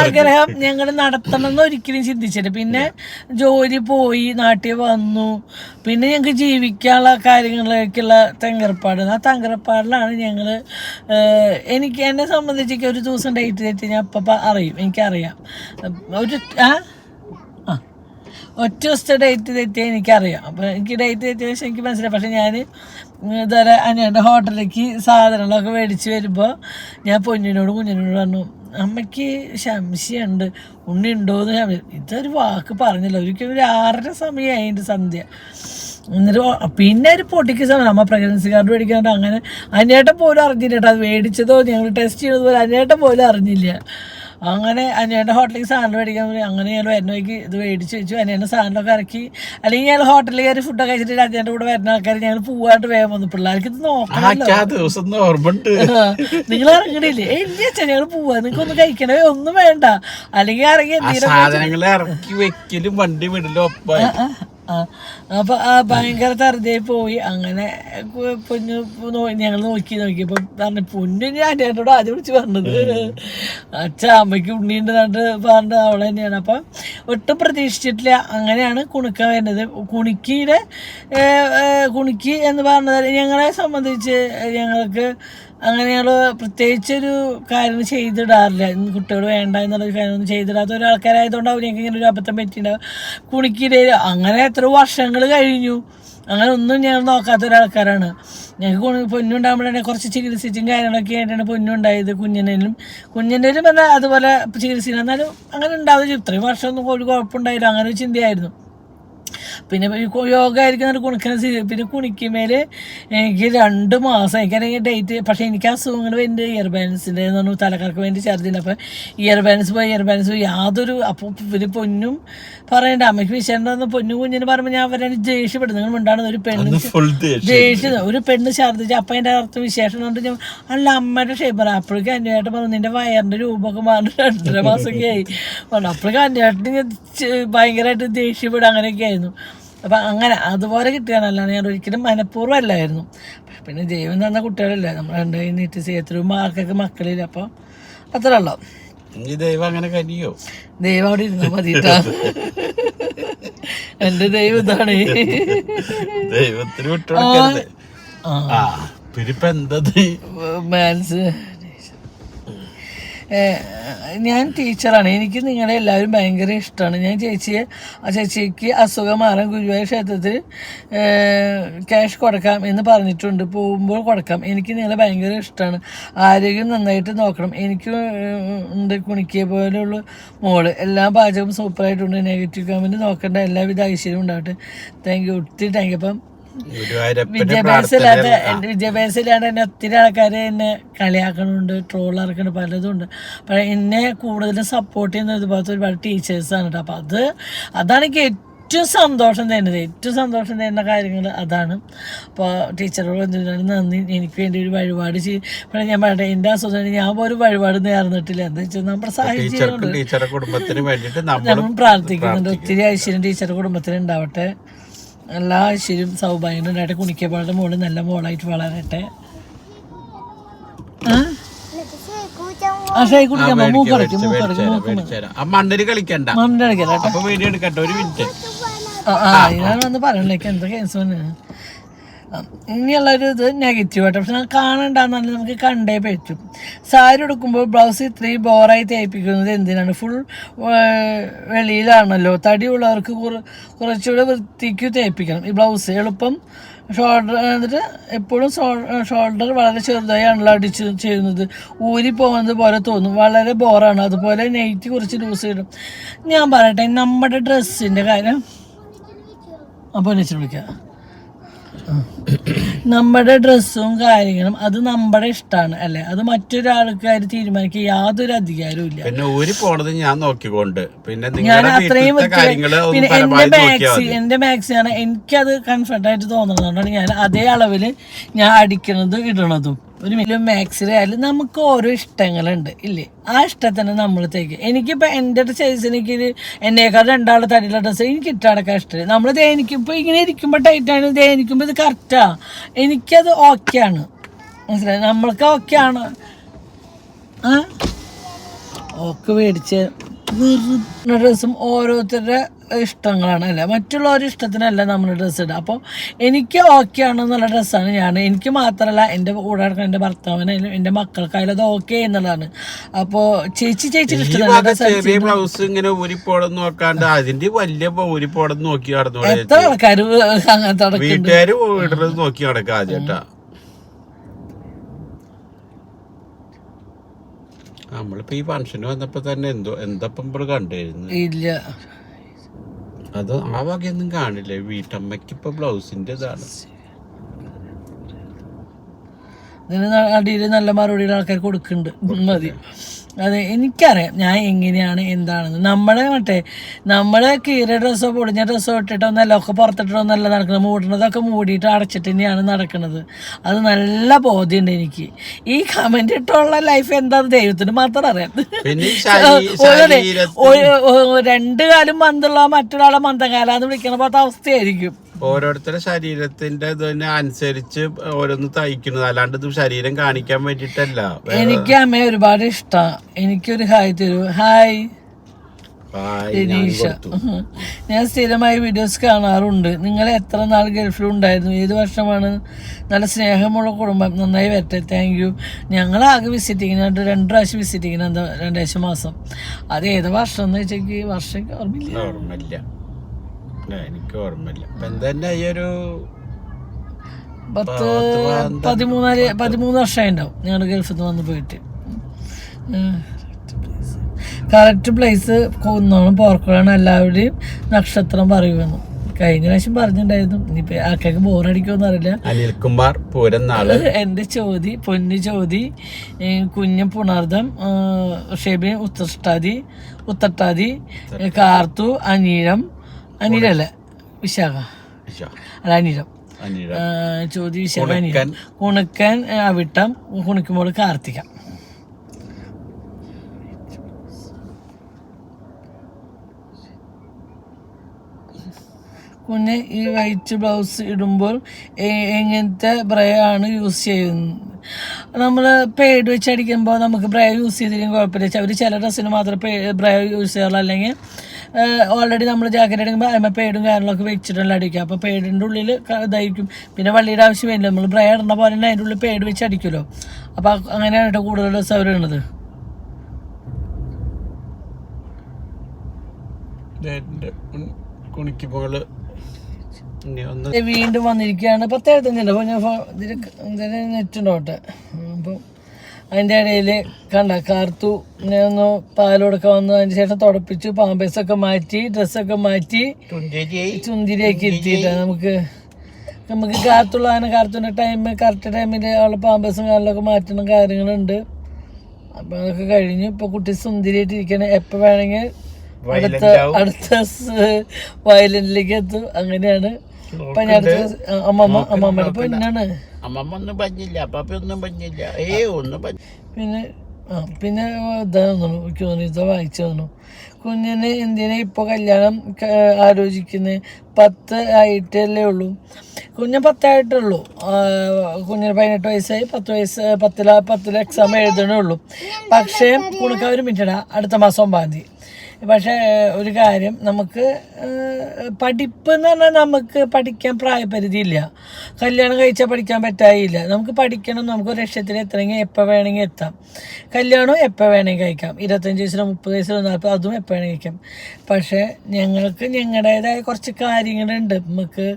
ആഗ്രഹം ഞങ്ങൾ നടത്തണം എന്ന് ഒരിക്കലും ചിന്തിച്ചില്ല. പിന്നെ ജോലി പോയി, നാട്ടിൽ വന്നു. പിന്നെ ഞങ്ങൾക്ക് ജീവിക്കാനുള്ള കാര്യങ്ങളിലേക്കുള്ള തങ്കർപ്പാട്. ആ തങ്കർപ്പാടിലാണ് ഞങ്ങൾ എന്നെ സംബന്ധിച്ച് ഒരു ദിവസം ഡേറ്റ് തെറ്റി ഞാൻ അപ്പം അറിയും. എനിക്കറിയാം ഒറ്റ ദിവസത്തെ ഡേറ്റ് തെറ്റിയാൽ എനിക്കറിയാം. അപ്പോൾ എനിക്ക് ഡേറ്റ് തെറ്റിയ ശേഷം എനിക്ക് മനസ്സിലായി. പക്ഷേ ഞാൻ ഇതുവരെ അനിയൻ്റെ ഹോട്ടലിലേക്ക് സാധനങ്ങളൊക്കെ മേടിച്ച് വരുമ്പോൾ ഞാൻ കുഞ്ഞിനോട് പറഞ്ഞു, അമ്മയ്ക്ക് സംശയമുണ്ട്, ഉണ്ണി ഉണ്ടോയെന്ന്. ഇതൊരു വാക്ക് പറഞ്ഞില്ല. ഒരിക്കലും ഒരു 6:30 സമയമായിട്ട് സന്ധ്യ. എന്നിട്ട് പിന്നെ ഒരു പൊട്ടിക്ക് സമയം അമ്മ പ്രഗ്നൻസി കാർഡ് മേടിക്കാണ്ട് അങ്ങനെ അനിയേട്ടൻ പോലും അറിഞ്ഞില്ല കേട്ടോ. അത് മേടിച്ചതോ ഞങ്ങൾ ടെസ്റ്റ് ചെയ്തത് പോലെ അനിയേട്ടൻ പോലും അറിഞ്ഞില്ല. അങ്ങനെ അനിയൻ്റെ ഹോട്ടലിലേക്ക് സാധനം മേടിക്കാൻ പോയി. അങ്ങനെ ഞങ്ങൾ വരുന്നവയ്ക്ക് ഇത് മേടിച്ച് വെച്ചു. അനിയൻ്റെ സാധനമൊക്കെ ഇറക്കി. അല്ലെങ്കിൽ ഞങ്ങൾ ഹോട്ടലിൽ കയറി ഫുഡൊക്കെ കഴിച്ചിട്ട് അനിയൻ്റെ കൂടെ വരുന്ന ആൾക്കാർ ഞങ്ങൾ പോവായിട്ട് വേഗം വന്നു. പിള്ളേർക്ക് ഇത് നോക്കണമല്ലോ, നിങ്ങൾ ഇറങ്ങണില്ലേ? ഇല്ല അച്ഛാ ഞങ്ങൾ പോവാ, നിങ്ങൾക്ക് ഒന്ന് കഴിക്കണേ, ഒന്നും വേണ്ട. അല്ലെങ്കിൽ ഇറങ്ങി അപ്പൊ ഭയങ്കര തറുതായി പോയി. അങ്ങനെ പൊന്നു ഞങ്ങൾ നോക്കിയപ്പോൾ പറഞ്ഞു പൊന്നു ഞാൻ എന്നോട് ആദ്യം വിളിച്ച് പറഞ്ഞത് അച്ഛാ അമ്മയ്ക്ക് ഉണ്ണിയുണ്ട് പറഞ്ഞത് അവളെ തന്നെയാണ്. അപ്പം ഒട്ടും പ്രതീക്ഷിച്ചിട്ടില്ല. അങ്ങനെയാണ് കുണുക്ക വരുന്നത്. കുണിക്ക് എന്ന് പറഞ്ഞത് ഞങ്ങളെ സംബന്ധിച്ച് ഞങ്ങൾക്ക് അങ്ങനെ ഞങ്ങൾ പ്രത്യേകിച്ചൊരു കാര്യം ചെയ്തിടാറില്ല. കുട്ടികൾ വേണ്ട എന്നുള്ളൊരു കാര്യമൊന്നും ചെയ്തിടാത്ത ഒരാൾക്കാരായതുകൊണ്ട് അവർക്ക് ഇങ്ങനെ ഒരു അബദ്ധം പറ്റിയിട്ടുണ്ടാവും. കുണിക്കിടയിൽ അങ്ങനെ എത്ര വർഷങ്ങൾ കഴിഞ്ഞു, അങ്ങനെ ഒന്നും ഞങ്ങൾ നോക്കാത്ത ഒരാൾക്കാരാണ്. ഞങ്ങൾക്ക് പൊന്നുണ്ടാകുമ്പോഴാണ് കുറച്ച് ചികിത്സിച്ചും കാര്യങ്ങളൊക്കെ ആയിട്ടാണ് പൊന്നുണ്ടായത്. കുഞ്ഞിൻ്റെലും പറഞ്ഞാൽ അതുപോലെ ചികിത്സിക്കണം. എന്നാലും അങ്ങനെ ഉണ്ടാവും. ഇത്രയും വർഷമൊന്നും ഒരു കുഴപ്പമുണ്ടായില്ല, അങ്ങനെ ഒരു ചിന്തയായിരുന്നു. പിന്നെ യോഗ ആയിരിക്കും കുണിക്കുന്ന. പിന്നെ കുണിക്കുമേൽ എനിക്ക് 2 മാസം എനിക്കാണെങ്കിൽ ഡേറ്റ്. പക്ഷേ എനിക്ക് അസുഖങ്ങൾ വേണ്ടി ഇയർ ബാലൻസിൻ്റെ എന്ന് പറഞ്ഞു തലക്കർക്ക് വേണ്ടി ഛർദില്ല. അപ്പം ഇയർ ബാലൻസ് പോയി യാതൊരു. അപ്പോൾ പിന്നെ പൊന്നും പറയണ്ട, അമ്മയ്ക്ക് വിശേഷം പൊന്നും കുഞ്ഞിന് പറയുമ്പോൾ ഞാൻ അവരാണ് ദേഷ്യപ്പെടുന്നത്. നിങ്ങൾ ഉണ്ടാകുന്നത് ഒരു പെണ്ണ് ഛർദിച്ച്. അപ്പം അതിൻ്റെ അർത്ഥം വിശേഷം കൊണ്ട് ഞാൻ അല്ല അമ്മയുടെ ഷേപ്പർ. അപ്പോഴേക്കും അന്വേട്ടം പറഞ്ഞു നിൻ്റെ വയറിൻ്റെ രൂപമൊക്കെ മാറി 2.5 മാസമൊക്കെ ആയി പറഞ്ഞു. അപ്പോഴേക്കും അന്വേട്ടൻ ഭയങ്കരമായിട്ട് ദേഷ്യപ്പെടും. അങ്ങനെയൊക്കെ ആയിരുന്നു. അപ്പം അങ്ങനെ അതുപോലെ കിട്ടിയാണല്ലാണ്ട് ഞാൻ ഒരിക്കലും മനഃപൂർവ്വം അല്ലായിരുന്നു. പിന്നെ ദൈവം തന്ന കുട്ടികളല്ലേ, നമ്മൾ രണ്ട് കൈ നീട്ടി ചെയ്യത്തൊരു മാർക്കൊക്കെ മക്കളില്ല. അപ്പം അത്ര ഉള്ളൂ. ദൈവം അങ്ങനെ കഴിയോ? ദൈവം അവിടെ ഇരുന്നാൽ മതിട്ടാ. എന്റെ ദൈവം ഇതാണ്. ദൈവത്തിന് വിട്ടുകൊടുക്കരുത്. മനസ്സ് ഞാൻ ടീച്ചറാണ്. എനിക്ക് നിങ്ങളെ എല്ലാവരും ഭയങ്കര ഇഷ്ടമാണ്. ഞാൻ ചേച്ചിക്ക് അസുഖം മാറാൻ ഗുരുവായൂർ ക്ഷേത്രത്തിൽ ക്യാഷ് കൊടുക്കാം എന്ന് പറഞ്ഞിട്ടുണ്ട്. പോകുമ്പോൾ കൊടുക്കാം. എനിക്ക് നിങ്ങളെ ഭയങ്കര ഇഷ്ടമാണ്. ആരോഗ്യം നന്നായിട്ട് നോക്കണം. എനിക്ക് ഉണ്ട് കുണിക്കിയ പോലെയുള്ള മോള്. എല്ലാ പാചകവും സൂപ്പറായിട്ടുണ്ട്. നെഗറ്റീവ് കമൻറ്റ് നോക്കേണ്ട. എല്ലാവിധ ഐശ്വര്യവും ഉണ്ടാവട്ടെ. താങ്ക് യു, ഒത്തിരി താങ്ക് യു. അപ്പം വിദ്യാഭ്യാസമില്ലാത്ത എന്നെ ഒത്തിരി ആൾക്കാർ എന്നെ കളിയാക്കണുണ്ട്, ട്രോളാർക്കുന്നുണ്ട്, പലതും ഉണ്ട്. പക്ഷേ എന്നെ കൂടുതലും സപ്പോർട്ട് ചെയ്യുന്നത് ഇതുപോലത്തെ ഒരുപാട് ടീച്ചേഴ്സാണ് കേട്ടോ. അപ്പം അതാണ് എനിക്ക് ഏറ്റവും സന്തോഷം തരുന്ന കാര്യങ്ങൾ അതാണ്. അപ്പോൾ ടീച്ചറോട് എന്തിനാണ് നന്ദി. എനിക്ക് വേണ്ടി ഒരു വഴിപാട് പക്ഷേ ഞാൻ പറയട്ടെ, എൻ്റെ അസുഖം ഞാൻ പോലും വഴിപാട് നേർന്നിട്ടില്ല. എന്താ വെച്ചാൽ നമ്മുടെ സാഹചര്യം നമ്മൾ പ്രാർത്ഥിക്കുന്നുണ്ട്. ഒത്തിരി ഐശ്വര്യം ടീച്ചറുടെ കുടുംബത്തിന് ഉണ്ടാവട്ടെ. എല്ലാ ഐശ്വര്യം സൗഭാഗ്യം ഉണ്ടായിട്ട് കുണിക്കപ്പാളുടെ മോള് നല്ല മോളായിട്ട് വളരട്ടെ. ഞാനൊന്ന് പറയണേക്ക് എന്താ കേസ് ഇനിയുള്ളൊരു ഇത് നെഗറ്റീവായിട്ട്. പക്ഷെ കാണണ്ടെന്നാലും നമുക്ക് കണ്ടേ പറ്റും. സാരി ഉടുക്കുമ്പോൾ ബ്ലൗസ് ഇത്രയും ബോറായി തേപ്പിക്കുന്നത് എന്തിനാണ്? ഫുൾ വെളിയിലാണല്ലോ. തടിയുള്ളവർക്ക് കുറച്ചുകൂടെ വൃത്തിക്ക് തേപ്പിക്കണം ഈ ബ്ലൗസ്. എളുപ്പം ഷോൾഡർ എന്നിട്ട് എപ്പോഴും ഷോൾഡർ വളരെ ചെറുതായാണല്ലോ അടിച്ച് ചെയ്യുന്നത്. ഊരി പോകുന്നത് പോലെ തോന്നും. വളരെ ബോറാണ്. അതുപോലെ നെയ്റ്റ് കുറച്ച് ലൂസ് ഇടും. ഞാൻ പറയട്ടെ, നമ്മുടെ ഡ്രസ്സിൻ്റെ കാര്യം അപ്പോൾ വെച്ച് വിളിക്കാം. നമ്മുടെ ഡ്രസ്സും കാര്യങ്ങളും അത് നമ്മുടെ ഇഷ്ടമാണ് അല്ലേ? അത് മറ്റൊരാൾക്കാർ തീരുമാനിക്കുക യാതൊരു അധികാരവും ഇല്ല. ഞാൻ അത്രയും പിന്നെ എന്റെ മാക്സിയാണ് എനിക്കത് കംഫർട്ട് ആയിട്ട് തോന്നുന്നതുകൊണ്ടാണ് ഞാൻ അതേ അളവിൽ ഞാൻ അടിക്കണതും ഇടണതും. ഒരു മില്യം മാക്സിലായാലും നമുക്ക് ഓരോ ഇഷ്ടങ്ങളുണ്ട് ഇല്ലേ? ആ ഇഷ്ടത്തിന് നമ്മൾ തേക്കുക. എനിക്കിപ്പോൾ എൻ്റെ സൈസിന് എനിക്ക് എന്നേക്കാൾ 2 തടിയുള്ള ഡ്രസ്സ് എനിക്ക് ഇട്ടടക്കാൻ ഇഷ്ടമില്ല. നമ്മൾ ദേനിക്കുമ്പോൾ ഇങ്ങനെ ഇരിക്കുമ്പോൾ ടൈറ്റാണ്, ദേനിക്കുമ്പോൾ ഇത് കറക്റ്റാണ്. എനിക്കത് ഓക്കെയാണ്. മനസ്സിലായി? നമ്മൾക്ക് ഓക്കെയാണ്. ഓക്കെ മേടിച്ച് ഡ്രസ്സും ഓരോരുത്തരുടെ ഇഷ്ടങ്ങളാണ് അല്ലേ? മറ്റുള്ളവരുടെ ഇഷ്ടത്തിനല്ല നമ്മൾ ഡ്രസ്സ് ഇടുക. അപ്പോൾ എനിക്ക് ഓക്കെ ആണെന്നുള്ള ഡ്രസ്സാണ് ഞാൻ. എനിക്ക് മാത്രമല്ല എൻ്റെ കൂടെ നടക്കുന്ന എൻ്റെ ഭർത്താവിനായാലും എൻ്റെ മക്കൾക്കായാലും അത് ഓക്കെ എന്നുള്ളതാണ്. അപ്പോൾ ചേച്ചിയുടെ ഇഷ്ടം എത്ര ആൾക്കാർ അങ്ങനത്തെ നടക്കുന്നുണ്ട്. നമ്മളിപ്പോ ഈ ഫംഗ്ഷന് വന്നപ്പോ തന്നെ എന്തപ്പം കണ്ടിരുന്നു ഇല്ല. അത് ആ വകയൊന്നും കാണില്ല. വീട്ടമ്മയ്ക്ക് ഇപ്പൊ ബ്ലൗസിന്റെ ഇതാണ്. ഇതിന് അടിയിൽ നല്ല മറുപടിയുടെ ആൾക്കാർ കൊടുക്കുന്നുണ്ട്. മതി. അതെ, എനിക്കറിയാം ഞാൻ എങ്ങനെയാണ് എന്താണെന്ന്. നമ്മളെ കീര ഡ്രസ്സോ പൊടിഞ്ഞ ഡ്രസ്സോ ഇട്ടിട്ടൊന്നല്ല, ഒക്കെ പുറത്തിട്ടൊന്നല്ല നടക്കുന്നത്. മൂടുന്നതൊക്കെ മൂടിയിട്ട് അടച്ചിട്ട് തന്നെയാണ് നടക്കുന്നത്. അത് നല്ല ബോധ്യമുണ്ട് എനിക്ക്. ഈ കമന്റ് ഇട്ടുള്ള ലൈഫ് എന്താണെന്ന് ദൈവത്തിന് മാത്രം അറിയാം. 2 കാലം മന്തുള്ള മറ്റൊരാളെ മന്ദകാലാന്ന് വിളിക്കണ പോലത്തെ അവസ്ഥയായിരിക്കും. ഓരോരുത്തരുടെ ശരീരത്തിന്റെ ഇതിനെ അനുസരിച്ച് ഓരോന്ന് തയ്ക്കുന്നത്, അല്ലാണ്ട് ഇത് ശരീരം കാണിക്കാൻ വേണ്ടിട്ടല്ല. എനിക്ക് അമ്മയെ ഒരുപാട് ഇഷ്ടമാണ്. എനിക്കൊരു ഹായ് തരൂ. ഹായ്. രനീഷ. ഞാൻ സ്ഥിരമായി വീഡിയോസ് കാണാറുണ്ട്. നിങ്ങൾ എത്ര നാൾ ഗൾഫിലുണ്ടായിരുന്നു? ഏത് വർഷമാണ്? നല്ല സ്നേഹമുള്ള കുടുംബം, നന്നായി വരട്ടെ. Thank you. ഞങ്ങളാകെ വിസിറ്റിങ്ങിന് 2 പ്രാവശ്യം വിസിറ്റിങ്ങിന്, എന്താ 2 മാസം. അത് ഏത് വർഷം എന്ന് വെച്ചാൽ വർഷം ഓർമ്മയില്ല, എനിക്ക് ഓർമ്മയില്ല. എന്താ ഈ ഒരു 13 വർഷമായി ഉണ്ടാവും ഞങ്ങൾ ഗൾഫിൽ നിന്ന് വന്ന് പോയിട്ട്. കറക്റ്റ് പ്ലേസ് കുന്നോളം പോർക്കുളാണ്, എല്ലാവരുടെയും നക്ഷത്രം പറയുമെന്നു കഴിഞ്ഞ പ്രാവശ്യം പറഞ്ഞിട്ടുണ്ടായിരുന്നു. ഇനിയിപ്പോ ആൾക്കാർക്ക് ബോറടിക്കുമെന്ന് അറിയില്ല. അനിൽകുമാർ പൂരനാള് എന്റെ ചോതി, പൊന്നു ചോതി, കുഞ്ഞം പുണർദം, ഷെബിൻ ഉത്തട്ടാതി, കാർത്തു, അനിലല്ല വിശാഖ, അല്ല അനിലം, ചോതി വിശാഖ, അനിലം, കുണുക്കൻ അവിട്ടം, കുണിക്കുമ്പോൾ കാർത്തിക. കുഞ്ഞ് ഈ വൈറ്റ് ബ്ലൗസ് ഇടുമ്പോൾ എങ്ങനത്തെ ബ്രയാണ് യൂസ് ചെയ്യുന്നത്? നമ്മൾ പേഡ് വെച്ച് അടിക്കുമ്പോൾ നമുക്ക് ബ്രയ യൂസ് ചെയ്തില്ലെങ്കിൽ കുഴപ്പമില്ല. അവർ ചില ഡ്രസ്സിന് മാത്രമേ ബ്രയ യൂസ് ചെയ്യാറുള്ളൂ. അല്ലെങ്കിൽ ഓൾറെഡി നമ്മൾ ജാക്കറ്റ് അടിക്കുമ്പോൾ അതിന് പേഡും കാര്യങ്ങളൊക്കെ വെച്ചിട്ടുള്ള അടിക്കുക. അപ്പോൾ പേഡിൻ്റെ ഉള്ളിൽ ഇതായിരിക്കും. പിന്നെ വള്ളിയുടെ ആവശ്യമില്ല, നമ്മൾ ബ്രയ ഇടുന്ന പോലെ തന്നെ അതിൻ്റെ ഉള്ളിൽ പേഡ് വെച്ച് അടിക്കുമല്ലോ. അപ്പോൾ അങ്ങനെയാണ് കേട്ടോ കൂടുതൽ ഡ്രസ്സ് അവർ ഇടുന്നത്. കുണിക്കുമ്പോൾ വീണ്ടും വന്നിരിക്കുകയാണ്. 10:75 അപ്പോൾ ഞാൻ നെറ്റുണ്ടോട്ടെ. അപ്പം അതിൻ്റെ ഇടയിൽ കണ്ട കാർത്തു ഒന്ന് പാലോടൊക്കെ വന്നു. അതിന് ശേഷം തുടപ്പിച്ചു, പാമ്പേഴ്സൊക്കെ മാറ്റി, ഡ്രസ്സൊക്കെ മാറ്റി, ചുന്തിരിയൊക്കെ എത്തിയിട്ട് നമുക്ക് കാർത്തുൻ്റെ കറക്റ്റ് ടൈമിൽ അവളുടെ പാമ്പേഴ്സും കാര്യങ്ങളൊക്കെ മാറ്റുന്ന കാര്യങ്ങളുണ്ട്. അപ്പം അതൊക്കെ കഴിഞ്ഞു. ഇപ്പോൾ കുട്ടി സുന്ദരിയായിട്ടിരിക്കണം. എപ്പോൾ വേണമെങ്കിൽ അടുത്ത വയലന്റിലേക്ക് എത്തും. അങ്ങനെയാണ്. അപ്പൊ ഞാൻ അമ്മമ്മയുടെ പൊന്നാണ്. പിന്നെ ഇതാ വായിച്ചു തന്നു. കുഞ്ഞിന് എന്തിനാ ഇപ്പൊ കല്യാണം ആലോചിക്കുന്നത്? 10 ആയിട്ടല്ലേ ഉള്ളൂ. കുഞ്ഞ് 10 ആയിട്ടുള്ളൂ. കുഞ്ഞിന് 18 വയസ്സായി. 10 വയസ്സ് 10 എക്സാം എഴുതണേ ഉള്ളൂ. പക്ഷേ കുണുക്ക ഒരു മിനിറ്റടാ, അടുത്ത മാസം 9 തീയതി. പക്ഷേ ഒരു കാര്യം, നമുക്ക് പഠിപ്പ് എന്ന് പറഞ്ഞാൽ നമുക്ക് പഠിക്കാൻ പ്രായപരിധിയില്ല. കല്യാണം കഴിച്ചാൽ പഠിക്കാൻ പറ്റായില്ല. നമുക്ക് പഠിക്കണം. നമുക്ക് ഒരു ലക്ഷ്യത്തിൽ എത്തണമെങ്കിൽ എപ്പോൾ വേണമെങ്കിൽ എത്താം. കല്യാണം എപ്പോൾ വേണമെങ്കിൽ കഴിക്കാം. 25 വയസ്സിലോ 30 വയസ്സിലോ 40, അതും എപ്പോൾ വേണമെങ്കിൽ കഴിക്കാം. പക്ഷേ ഞങ്ങൾക്ക് ഞങ്ങളുടേതായ കുറച്ച് കാര്യങ്ങളുണ്ട് നമുക്ക്.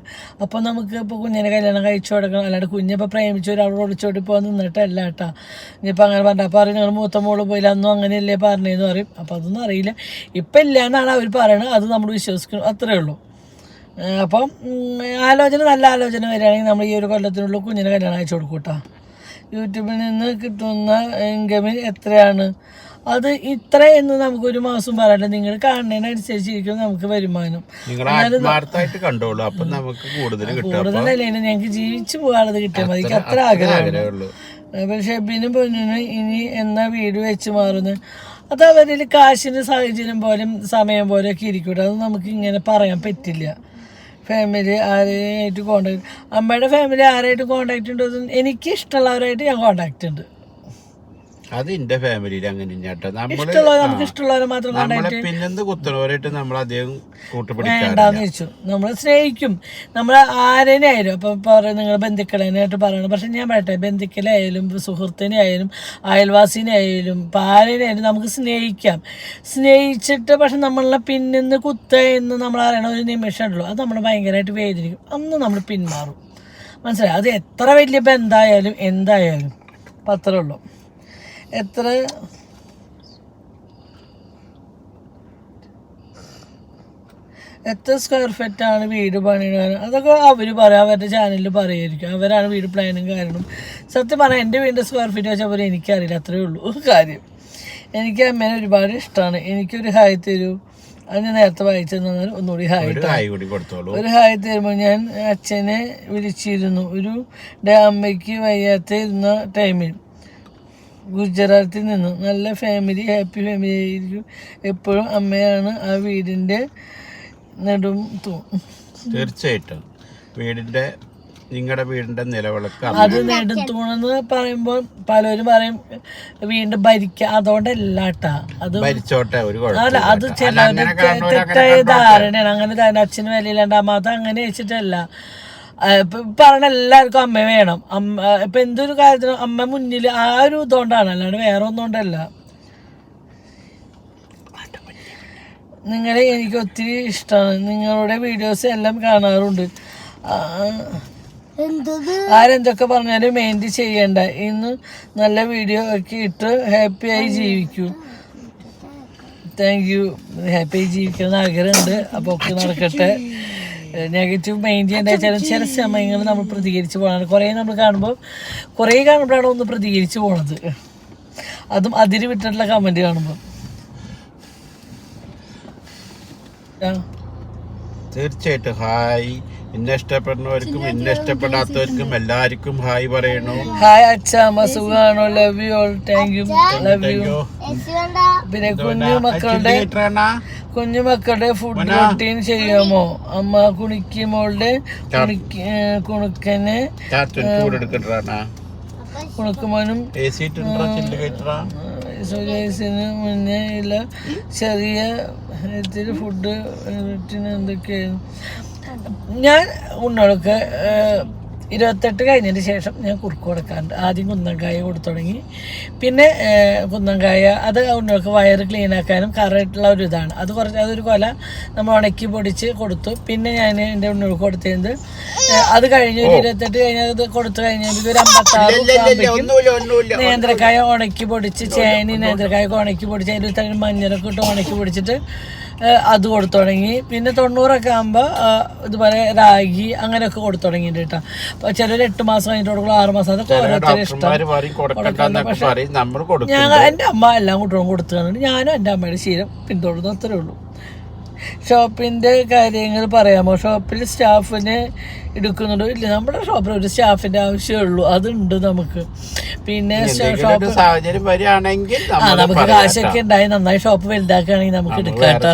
അപ്പോൾ നമുക്ക് ഇപ്പോൾ കുഞ്ഞിനെ കല്യാണം കഴിച്ചു കൊടുക്കണം. അല്ലാണ്ട് കുഞ്ഞിപ്പോൾ പ്രേമിച്ച് ഒരാൾ ഒളിച്ചോടി പോകാൻ നിന്നിട്ടല്ല കേട്ടോ. ഇനിയിപ്പോൾ അങ്ങനെ പറഞ്ഞാൽ അപ്പോൾ പറയും ഞങ്ങൾ മൂത്ത മോള് പോയില്ല, അന്നും അങ്ങനെയല്ലേ പറഞ്ഞതെന്ന് പറയും. അപ്പോൾ അതൊന്നും അറിയില്ല. ഇപ്പം ഇല്ല എന്നാണ് അവർ പറയുന്നത്. അത് നമ്മൾ വിശ്വസിക്കണം, അത്രയേ ഉള്ളൂ. അപ്പം നല്ല ആലോചന വരികയാണെങ്കിൽ നമ്മൾ ഈ ഒരു കൊല്ലത്തിനുള്ളിൽ കുഞ്ഞിനെ കല്യാണം അയച്ചു കൊടുക്കും കേട്ടോ. യൂട്യൂബിൽ നിന്ന് കിട്ടുന്ന ഇൻകമിൽ എത്രയാണ്? അത് ഇത്ര എന്ന് നമുക്കൊരു മാസം പറയാനില്ല. നിങ്ങൾ കാണുന്നതിനനുസരിച്ചിരിക്കും നമുക്ക് വരുമാനം. കൂടുതലല്ലേ ഞങ്ങൾക്ക് ജീവിച്ചു പോകാനുള്ളത് കിട്ടിയാൽ മതി. എനിക്ക് അത്ര ആഗ്രഹമുള്ളൂ. പക്ഷെ ഷെബിനും പൊന്നിനും ഇനി എന്നാ വീട് വെച്ച് മാറുന്നത്? അത് അവരിൽ കാശിന് സാഹചര്യം പോലും സമയം പോലെയൊക്കെ ഇരിക്കട്ടെ. അത് നമുക്ക് ഇങ്ങനെ പറയാൻ പറ്റില്ല. ഫാമിലി ആരെയായിട്ട് കോണ്ടാക്ട്, അമ്മയുടെ ഫാമിലി ആരായിട്ട് കോണ്ടാക്ട് ഉണ്ടോ? എനിക്ക് ഇഷ്ടമുള്ളവരായിട്ട് ഞാൻ കോണ്ടാക്ട് ഉണ്ട്. അത് എന്റെ ഫാമിലിയിൽ അങ്ങനെ നമുക്ക് ഇഷ്ടമുള്ളവരെ മാത്രം വേണ്ടാന്ന് വെച്ചു. നമ്മൾ സ്നേഹിക്കും, നമ്മൾ ആരേനായാലും. അപ്പം പറയും നിങ്ങൾ ബന്ധുക്കളേനായിട്ട് പറയണം. പക്ഷെ ഞാൻ പറയട്ടെ, ബന്ധുക്കളായാലും സുഹൃത്തിനെ ആയാലും അയൽവാസിനെ ആയാലും ഇപ്പം ആരേനായാലും നമുക്ക് സ്നേഹിക്കാം. സ്നേഹിച്ചിട്ട് പക്ഷെ നമ്മളെ പിന്നിന്ന് എന്ന് നമ്മൾ അറിയണ ഒരു നിമിഷം ഉണ്ടല്ലോ, അത് നമ്മൾ ഭയങ്കരമായിട്ട് വേദനിക്കും. അന്ന് നമ്മൾ പിന്മാറും. മനസ്സിലായി? അത് എത്ര വലിയ ബന്ധമായാലും എന്തായാലും അത്രേ ഉള്ളൂ. എത്ര സ്ക്വയർ ഫീറ്റാണ് വീട് പണിയാൻ? അതൊക്കെ അവർ പറയാം, അവരുടെ ചാനലിൽ പറയുമായിരിക്കും. അവരാണ് വീട് പ്ലാനും കാരണം. സത്യം പറഞ്ഞാൽ എൻ്റെ വീടിൻ്റെ സ്ക്വയർ ഫീറ്റ് വെച്ചാൽ പോലെ എനിക്കറിയില്ല. അത്രയേ ഉള്ളൂ കാര്യം. എനിക്ക് അമ്മേനെ ഒരുപാട് ഇഷ്ടമാണ്. എനിക്കൊരു ഹായ് തരൂ. അത് ഞാൻ നേരത്തെ വായിച്ചു തന്നാൽ ഒന്നുകൂടി ഒരു ഹായ് തരുമ്പോൾ ഞാൻ അച്ഛനെ വിളിച്ചിരുന്നു. ഒരു അമ്മയ്ക്ക് വയ്യാത്ത ഇരുന്ന ടൈമിൽ ഗുജറാത്തിൽ നിന്ന്. നല്ല ഫാമിലി, ഹാപ്പി ഫാമിലി ആയിരിക്കും എപ്പോഴും. അമ്മയാണ് ആ വീടിൻ്റെ നെടും തീർച്ചയായിട്ടും വീടിൻ്റെ നിങ്ങളുടെ വീടിന്റെ നിലവിളക്ക് അത് നെടുത്തൂണെന്ന് പറയുമ്പോൾ പലരും പറയും വീണ്ടും ഭരിക്കുക, അതുകൊണ്ടല്ല കേട്ടാ. അത് ഭരിച്ചോട്ടെ, ഒരു അല്ല, അത് തെറ്റായ ധാരണയാണ്. അങ്ങനെ തന്നെ അച്ഛന് വിലയില്ലാണ്ട് അമ്മ അങ്ങനെ വെച്ചിട്ടല്ല. പറഞ്ഞ എല്ലാവർക്കും അമ്മ വേണം. ഇപ്പൊ എന്തൊരു കാര്യത്തിനും അമ്മ മുന്നിൽ, ആ ഒരു ഇതുകൊണ്ടാണ്, അല്ലാണ്ട് വേറെ ഒന്നുകൊണ്ടല്ല. നിങ്ങളെ എനിക്ക് ഒത്തിരി ഇഷ്ടമാണ്, നിങ്ങളുടെ വീഡിയോസ് എല്ലാം കാണാറുണ്ട്. ആരെന്തൊക്കെ പറഞ്ഞാലും മെയിൻറ്റ് ചെയ്യണ്ട, ഇന്ന് നല്ല വീഡിയോ ഒക്കെ ഇട്ട് ഹാപ്പിയായി ജീവിക്കൂ. Thank you. ഹാപ്പിയായി ജീവിക്കണം ആഗ്രഹമുണ്ട്, അപ്പോൾ ഒക്കെ നടക്കട്ടെ. നെഗറ്റീവ് മെയിൻ ചെയ്യേണ്ട വെച്ചാലും ചില സമയങ്ങളിൽ നമ്മൾ പ്രതികരിച്ച് പോകണം. കുറേ നമ്മൾ കാണുമ്പോഴാണ് ഒന്ന് പ്രതികരിച്ച് പോണത്, അതും അതിന് വിട്ടിട്ടുള്ള കമൻറ്റ് കാണുമ്പോൾ. തീർച്ചയായിട്ടും ഹായ്. എന്നെ ഇഷ്ടപ്പെടുന്നവർക്കും എന്നെ ഇഷ്ടപ്പെടാത്തവർക്കും എല്ലാവർക്കും ഹായ് പറയണു. ഹായ് അച്ഛാമ്മ, സുഖാണോ? Love you all. Thank you, love you. പിന്നെ കുഞ്ഞുമക്കളുടെ ഫുഡ് റൊട്ടീൻ ചെയ്യാമോ അമ്മ? കുണിക്കുമോളുടെ കുണുക്കനെ കുണുക്കുമോനും സൂര്യാസിന് മുന്നേ ഇല്ല ചെറിയ ഫുഡ് റൊട്ടീൻ എന്തൊക്കെയായിരുന്നു? ഞാൻ ഉണ്ണോൾക്ക് 28 കഴിഞ്ഞതിന് ശേഷം ഞാൻ കുറുക്ക് കൊടുക്കാറുണ്ട്. ആദ്യം കുന്നങ്കായ കൊടുത്തു തുടങ്ങി, പിന്നെ കുന്നങ്കായ അത് ഉണ്ണോൾക്ക് വയറ് ക്ലീൻ ആക്കാനും കറക്റ്റുള്ള ഒരു ഇതാണ്. അതൊരു കൊല നമ്മൾ ഉണക്കി പൊടിച്ച് കൊടുത്തു. പിന്നെ ഞാൻ എൻ്റെ ഉണ്ണോൾക്ക് കൊടുത്തത് അത് കഴിഞ്ഞ് 28 കഴിഞ്ഞത് കൊടുത്തു കഴിഞ്ഞാൽ ഒരു 56 നേന്ത്രക്കായ ഉണക്കി പൊടിച്ച്, ചേനി നേന്ത്രക്കായ ഉണക്കി പൊടിച്ച്, അതിൽ തന്നെ മഞ്ഞളൊക്കെ ഇട്ട് ഉണക്കി പൊടിച്ചിട്ട് അത് കൊടുത്തു തുടങ്ങി. പിന്നെ 90 ആകുമ്പോൾ ഇതുപോലെ രാഗി അങ്ങനെയൊക്കെ കൊടുത്തു തുടങ്ങിയിട്ട് കേട്ടോ. അപ്പോൾ ചിലർ 8 മാസം കഴിഞ്ഞിട്ട് കൊടുക്കും, 6 മാസം, അതൊക്കെ ഓരോരുത്തരും ഇഷ്ടം. ഞാൻ എൻ്റെ അമ്മ എല്ലാം കുട്ടികളും കൊടുത്തു കാണുന്നുണ്ട്. ഞാനും എൻ്റെ അമ്മയുടെ ശീലം പിന്തുടർന്നു, അത്രേ ഉള്ളൂ. ഷോപ്പിൻ്റെ കാര്യങ്ങൾ പറയാമോ? ഷോപ്പിൽ സ്റ്റാഫിനെ എടുക്കുന്നുണ്ടോ? ഇല്ല, നമ്മുടെ ഷോപ്പിൽ ഒരു സ്റ്റാഫിൻ്റെ ആവശ്യമേ ഉള്ളൂ, അതുണ്ട് നമുക്ക്. പിന്നെ നമുക്ക് കാശൊക്കെ ഉണ്ടായി നന്നായി ഷോപ്പ് വലുതാക്കുകയാണെങ്കിൽ നമുക്ക് എടുക്കാം കേട്ടോ.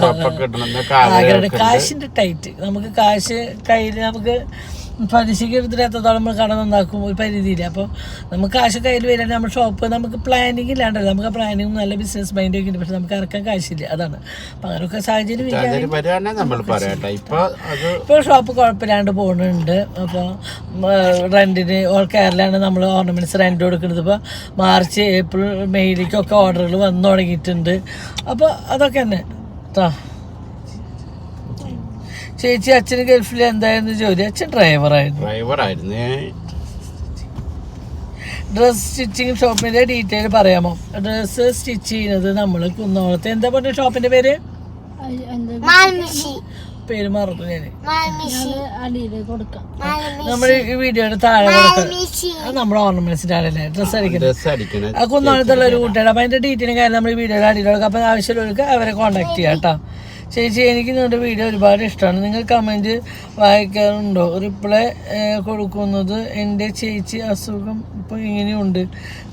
കാശിൻ്റെ ടൈറ്റ്, നമുക്ക് കാശ് കയ്യിൽ നമുക്ക് പലിശയ്ക്ക് എടുത്തിട്ട് എത്രത്തോളം നമ്മൾ കട നന്നാക്കും ഒരു പരിധിയില്ല. അപ്പോൾ നമുക്ക് കാശ് കയ്യിൽ വരാൻ നമ്മുടെ ഷോപ്പ് നമുക്ക് പ്ലാനിങ് ഇല്ലാണ്ടല്ലോ. നമുക്ക് ആ പ്ലാനിങ് നല്ല ബിസിനസ് മൈൻഡ് ഒക്കെ ഉണ്ട്, പക്ഷെ നമുക്ക് ഇറക്കാൻ കാശില്ല, അതാണ്. അപ്പം അങ്ങനെയൊക്കെ സാഹചര്യം ഇപ്പോൾ ഷോപ്പ് കുഴപ്പമില്ലാണ്ട് പോകുന്നുണ്ട്. അപ്പോൾ റെൻറ്റിന് കേരളമാണ് നമ്മൾ ഓർണമെൻറ്റ്സ് റെൻറ്റ് കൊടുക്കുന്നത്. ഇപ്പോൾ മാർച്ച് ഏപ്രിൽ മെയ്യിലേക്കൊക്കെ ഓർഡറുകൾ വന്നു തുടങ്ങിയിട്ടുണ്ട്. അപ്പോൾ അതൊക്കെ തന്നെ കേട്ടോ. ചേച്ചി അച്ഛന് ഗൾഫിൽ എന്തായിരുന്നു ജോലി? അച്ഛൻ ഡ്രൈവറായിരുന്നു. ഡ്രസ് സ്റ്റിച്ചിങ് ഷോപ്പിന്റെ ഡീറ്റെയിൽ പറയാമോ? ഡ്രസ് സ്റ്റിച്ച് ചെയ്യുന്നത് നമ്മൾ കുന്നോളത്ത്, എന്താ പറഞ്ഞ ഷോപ്പിന്റെ പേര്? പേര് മറന്നു ഞാൻ. നമ്മൾ ഈ വീഡിയോയുടെ താഴെ കൊടുക്കാം. നമ്മുടെ ഓർണമെന്റ്സിന്റെ ആളല്ലേ ഡ്രസ്സ് അടിക്കുന്നത്, ആ കുന്നോളത്തുള്ള ഒരു കുട്ടിയാണ്. അപ്പൊ അതിന്റെ ഡീറ്റെയിലും കാര്യം നമ്മൾ ഈ വീഡിയോയുടെ അടിയിൽ കൊടുക്കാം. അപ്പൊ ആവശ്യമുള്ളവർക്ക് അവരെ കോൺടാക്ട് ചെയ്യാം കേട്ടോ. ചേച്ചി എനിക്ക് നിങ്ങളുടെ വീഡിയോ ഒരുപാട് ഇഷ്ടമാണ്. നിങ്ങൾ കമൻറ്റ് വായിക്കാറുണ്ടോ? റിപ്ലൈ കൊടുക്കുന്നത്. എൻ്റെ ചേച്ചി അസുഖം ഇപ്പോൾ ഇങ്ങനെയുണ്ട്.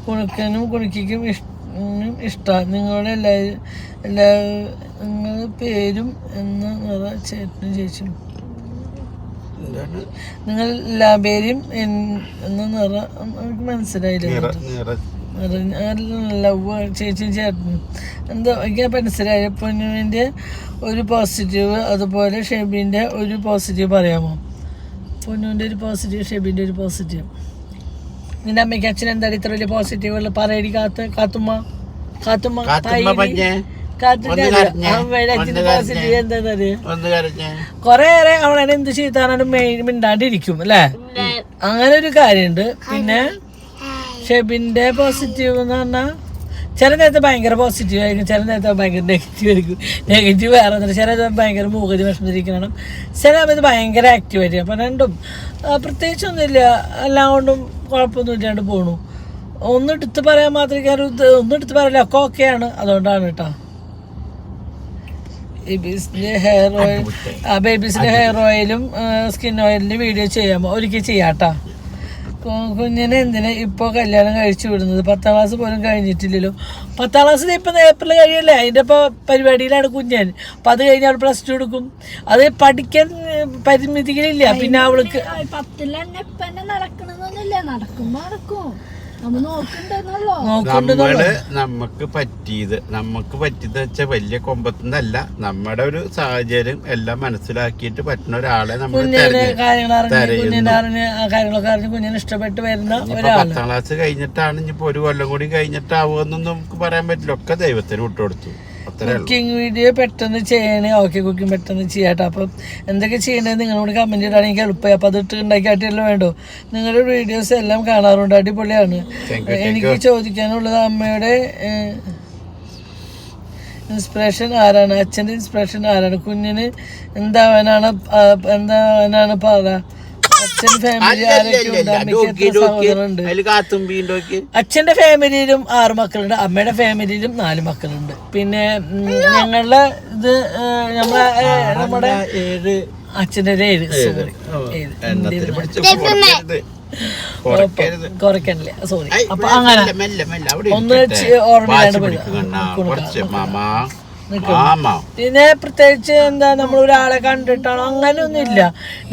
കുണുക്കനും കുണുക്കിക്കും ഇഷ്ടമാണ്. നിങ്ങളുടെ നിങ്ങളുടെ പേരും എന്ന് നിറ ചേട്ടനും ചേച്ചിയും, നിങ്ങൾ എല്ലാവരെയും എന്ന് നിറ എനിക്ക് മനസ്സിലായില്ല. ലവ് ചേച്ചിയും ചേട്ടനും എന്തോ എനിക്ക് മനസ്സിലായി. പൊന്നുവിൻ്റെ ഒരു പോസിറ്റീവ്, അതുപോലെ ഷെബിൻ്റെ ഒരു പോസിറ്റീവ് പറയാമോ? പൊന്നുവിൻ്റെ ഒരു പോസിറ്റീവ്, ഷെബിൻ്റെ ഒരു പോസിറ്റീവ്. നിന്റെ അമ്മയ്ക്ക് അച്ഛൻ എന്താണ് ഇത്ര വലിയ പോസിറ്റീവ് ഉള്ള പറയടി? കാത്തുമ്മ പോസിറ്റീവ് എന്താന്നറിയാം? കൊറേയേറെ അവളെ എന്ത് ചെയ്താലും മിണ്ടാണ്ടിരിക്കും അല്ലേ, അങ്ങനെ ഒരു കാര്യമുണ്ട്. പിന്നെ ഷെബിൻ്റെ പോസിറ്റീവ് എന്ന് പറഞ്ഞാൽ ചില നേരത്തെ ഭയങ്കര പോസിറ്റീവ് ആയിരിക്കും, ചില നേരത്തെ ഭയങ്കര നെഗറ്റീവ് ആയിരിക്കും. നെഗറ്റീവ് വേറെ ഒന്നുമില്ല, ചില ഭയങ്കര മൂകതി വിഷമിച്ചിരിക്കണം, ചില സമയത്ത് ഭയങ്കര ആക്റ്റീവ് ആയിരിക്കും. അപ്പം രണ്ടും പ്രത്യേകിച്ചൊന്നുമില്ല, എല്ലാം കൊണ്ടും കുഴപ്പമൊന്നും ഇല്ലാണ്ട് പോണു. ഒന്നും എടുത്ത് പറയാൻ മാത്രമേ ഒന്നും എടുത്ത് പറയില്ല, ഒക്കെ ഓക്കെയാണ്. അതുകൊണ്ടാണ് കേട്ടോ. ബേബീസിൻ്റെ ഹെയർ ഓയിൽ, ബേബീസിൻ്റെ ഹെയർ ഓയിലും സ്കിൻ ഓയിലിൻ്റെ വീഡിയോ ചെയ്യാമോ? ഒരിക്കൽ ചെയ്യാം കേട്ടോ. കുഞ്ഞിനെ എന്തിനാ ഇപ്പൊ കല്യാണം കഴിച്ചു വിടുന്നത്? 10ാം ക്ലാസ് പോലും കഴിഞ്ഞിട്ടില്ലല്ലോ. 10ാം ക്ലാസ്സിൽ ഇപ്പൊ ഏപ്രിൽ കഴിയല്ലേ, അതിന്റെ ഇപ്പൊ പരിപാടിയിലാണ് കുഞ്ഞൻ. അപ്പൊ അത് കഴിഞ്ഞാൽ +2 എടുക്കും. അത് പഠിക്കാൻ പരിമിതികളില്ല. പിന്നെ അവൾക്ക് 10ൽ തന്നെ ഇപ്പൊ നടക്കണമെന്നൊന്നുമില്ല, നടക്കുമ്പോ നടക്കും. നമ്മള് നമുക്ക് പറ്റിയത് വെച്ചാൽ വലിയ കൊമ്പത്തുനിന്നല്ല, നമ്മുടെ ഒരു സാഹചര്യം എല്ലാം മനസ്സിലാക്കിയിട്ട് പറ്റുന്ന ഒരാളെ നമ്മൾ കാര്യങ്ങളൊക്കെ അറിഞ്ഞ് കുഞ്ഞിനെ ഇഷ്ടപ്പെട്ട് വരുന്ന ഒരാൾ. 10ാം ക്ലാസ് കഴിഞ്ഞിട്ടാണ് ഇനിയിപ്പോ 1 കൊല്ലം കൂടി കഴിഞ്ഞിട്ടാവുമെന്നൊന്നും നമുക്ക് പറയാൻ പറ്റില്ല. ഒക്കെ ദൈവത്തിന് വിട്ടുകൊടുത്തു. കുക്കിംഗ് വീഡിയോ പെട്ടെന്ന് ചെയ്യണേ. ഓക്കെ, കുക്കിംഗ് പെട്ടെന്ന് ചെയ്യാട്ടോ. അപ്പം എന്തൊക്കെ ചെയ്യണേ നിങ്ങളോട് കമന്റ് ഇടാൻ എനിക്ക് എളുപ്പമായി. അപ്പം അതിട്ട് ഉണ്ടാക്കിയായിട്ടല്ലോ വേണ്ടോ. നിങ്ങളുടെ വീഡിയോസ് എല്ലാം കാണാറുണ്ട്, അടിപൊളിയാണ്. എനിക്ക് ചോദിക്കാനുള്ളത് അമ്മയുടെ ഇൻസ്പിറേഷൻ ആരാണ്? അച്ഛൻ്റെ ഇൻസ്പിറേഷൻ ആരാണ്? കുഞ്ഞിന് എന്താവാനാണ് പറയാ? അച്ഛൻ ഫാമിലി ആരൊക്കെയുണ്ട്? അമ്മയ്ക്ക് എത്ര സഹോദരനുണ്ട്? അച്ഛന്റെ ഫാമിലിയിലും 6 മക്കളുണ്ട്, അമ്മയുടെ ഫാമിലിയിലും 4 മക്കളുണ്ട്. പിന്നെ ഞങ്ങളുടെ ഇത് നമ്മുടെ അച്ഛൻ്റെ 7 കുറയ്ക്കണില്ല, സോറി. അപ്പൊ അങ്ങനെ ഒന്ന് ഓർമ്മയിലാണ് പോയത്. പിന്നെ പ്രത്യേകിച്ച് എന്താ, നമ്മൾ ഒരാളെ കണ്ടിട്ടാണോ അങ്ങനെയൊന്നുമില്ല.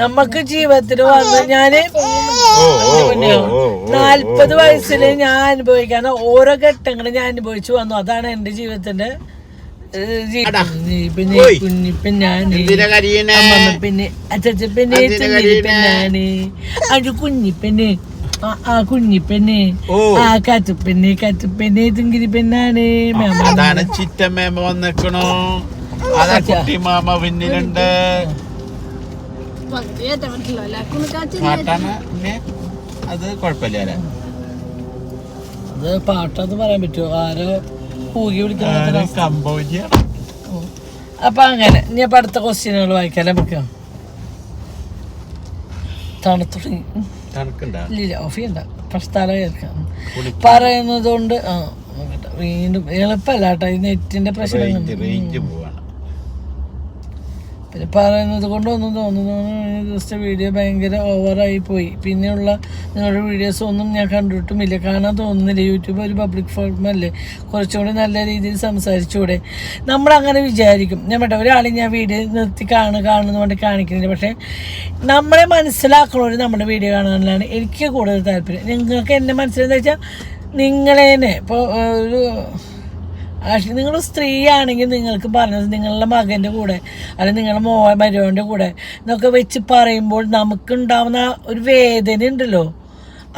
നമുക്ക് ജീവിതത്തിൽ വന്ന് ഞാന് 40 വയസ്സിൽ ഞാൻ അനുഭവിക്കാൻ ഓരോ ഘട്ടങ്ങളും ഞാൻ അനുഭവിച്ചു വന്നു. അതാണ് എന്റെ ജീവിതത്തിന്റെ പിന്നെ കുഞ്ഞിപ്പെണ്ണാണ് പിന്നെ അച്ഛച്ചപ്പെണ്ണെ ചെന്നിരിപ്പെണ്ണാണ് അത് കുഞ്ഞിപ്പെണ്ണ് ആ കുഞ്ഞിപ്പെണ്ണ് ആ കത്തുപ്പെണ്ണ് തിങ്കിരി പെണ്ണാണ്. അതാണ് ചിറ്റമ്മ വന്നിക്കണോ, അതാ കുട്ടി മാമ പിന്നിലുണ്ട്. അത് കുഴപ്പമില്ല, അത് പാട്ടെന്ന് പറയാൻ പറ്റുമോ? ആരോ പൂകി വിളിക്കുന്ന. അപ്പൊ അങ്ങനെ ഇനി അപ്പൊ അടുത്ത ക്വസ്റ്റ്യനുകൾ വായിക്കാം നമുക്ക്. തണുത്തുടങ്ങി ഇല്ല, ഓഫ് ചെയ്യണ്ട, പ്രസ്ഥാനം കേൾക്കാം പറയുന്നത് കൊണ്ട്. വീണ്ടും എളുപ്പമല്ല കേട്ടോ, ഈ നെറ്റിന്റെ പ്രശ്നം. പിന്നെ പറയുന്നത് കൊണ്ട് ഒന്നും തോന്നുന്നു ദിവസത്തെ വീഡിയോ ഭയങ്കര ഓവറായി പോയി. പിന്നെയുള്ള നിങ്ങളുടെ വീഡിയോസ് ഒന്നും ഞാൻ കണ്ടിട്ടുമില്ല, കാണാൻ തോന്നുന്നില്ല. യൂട്യൂബ് ഒരു പബ്ലിക് ഫോറമല്ലേ, കുറച്ചുകൂടി നല്ല രീതിയിൽ സംസാരിച്ചുകൂടെ? നമ്മളങ്ങനെ വിചാരിക്കും. ഞാൻ പറ്റ ഒരാളെ ഞാൻ വീഡിയോ നിർത്തി കാണുന്ന കൊണ്ട് കാണിക്കുന്നില്ല. പക്ഷേ നമ്മളെ മനസ്സിലാക്കണവർ നമ്മുടെ വീഡിയോ കാണാനാണ് എനിക്ക് കൂടുതൽ താല്പര്യം. നിങ്ങൾക്ക് എന്നെ മനസ്സിലെന്ന് വെച്ചാൽ നിങ്ങളേനെ ഇപ്പോൾ ഒരു നിങ്ങൾ സ്ത്രീയാണെങ്കിൽ നിങ്ങൾക്ക് പറഞ്ഞത് നിങ്ങളുടെ മകൻ്റെ കൂടെ അല്ലെങ്കിൽ നിങ്ങളുടെ മരുമകൻ്റെ കൂടെ എന്നൊക്കെ വെച്ച് പറയുമ്പോൾ നമുക്കുണ്ടാവുന്ന ഒരു വേദന ഉണ്ടല്ലോ,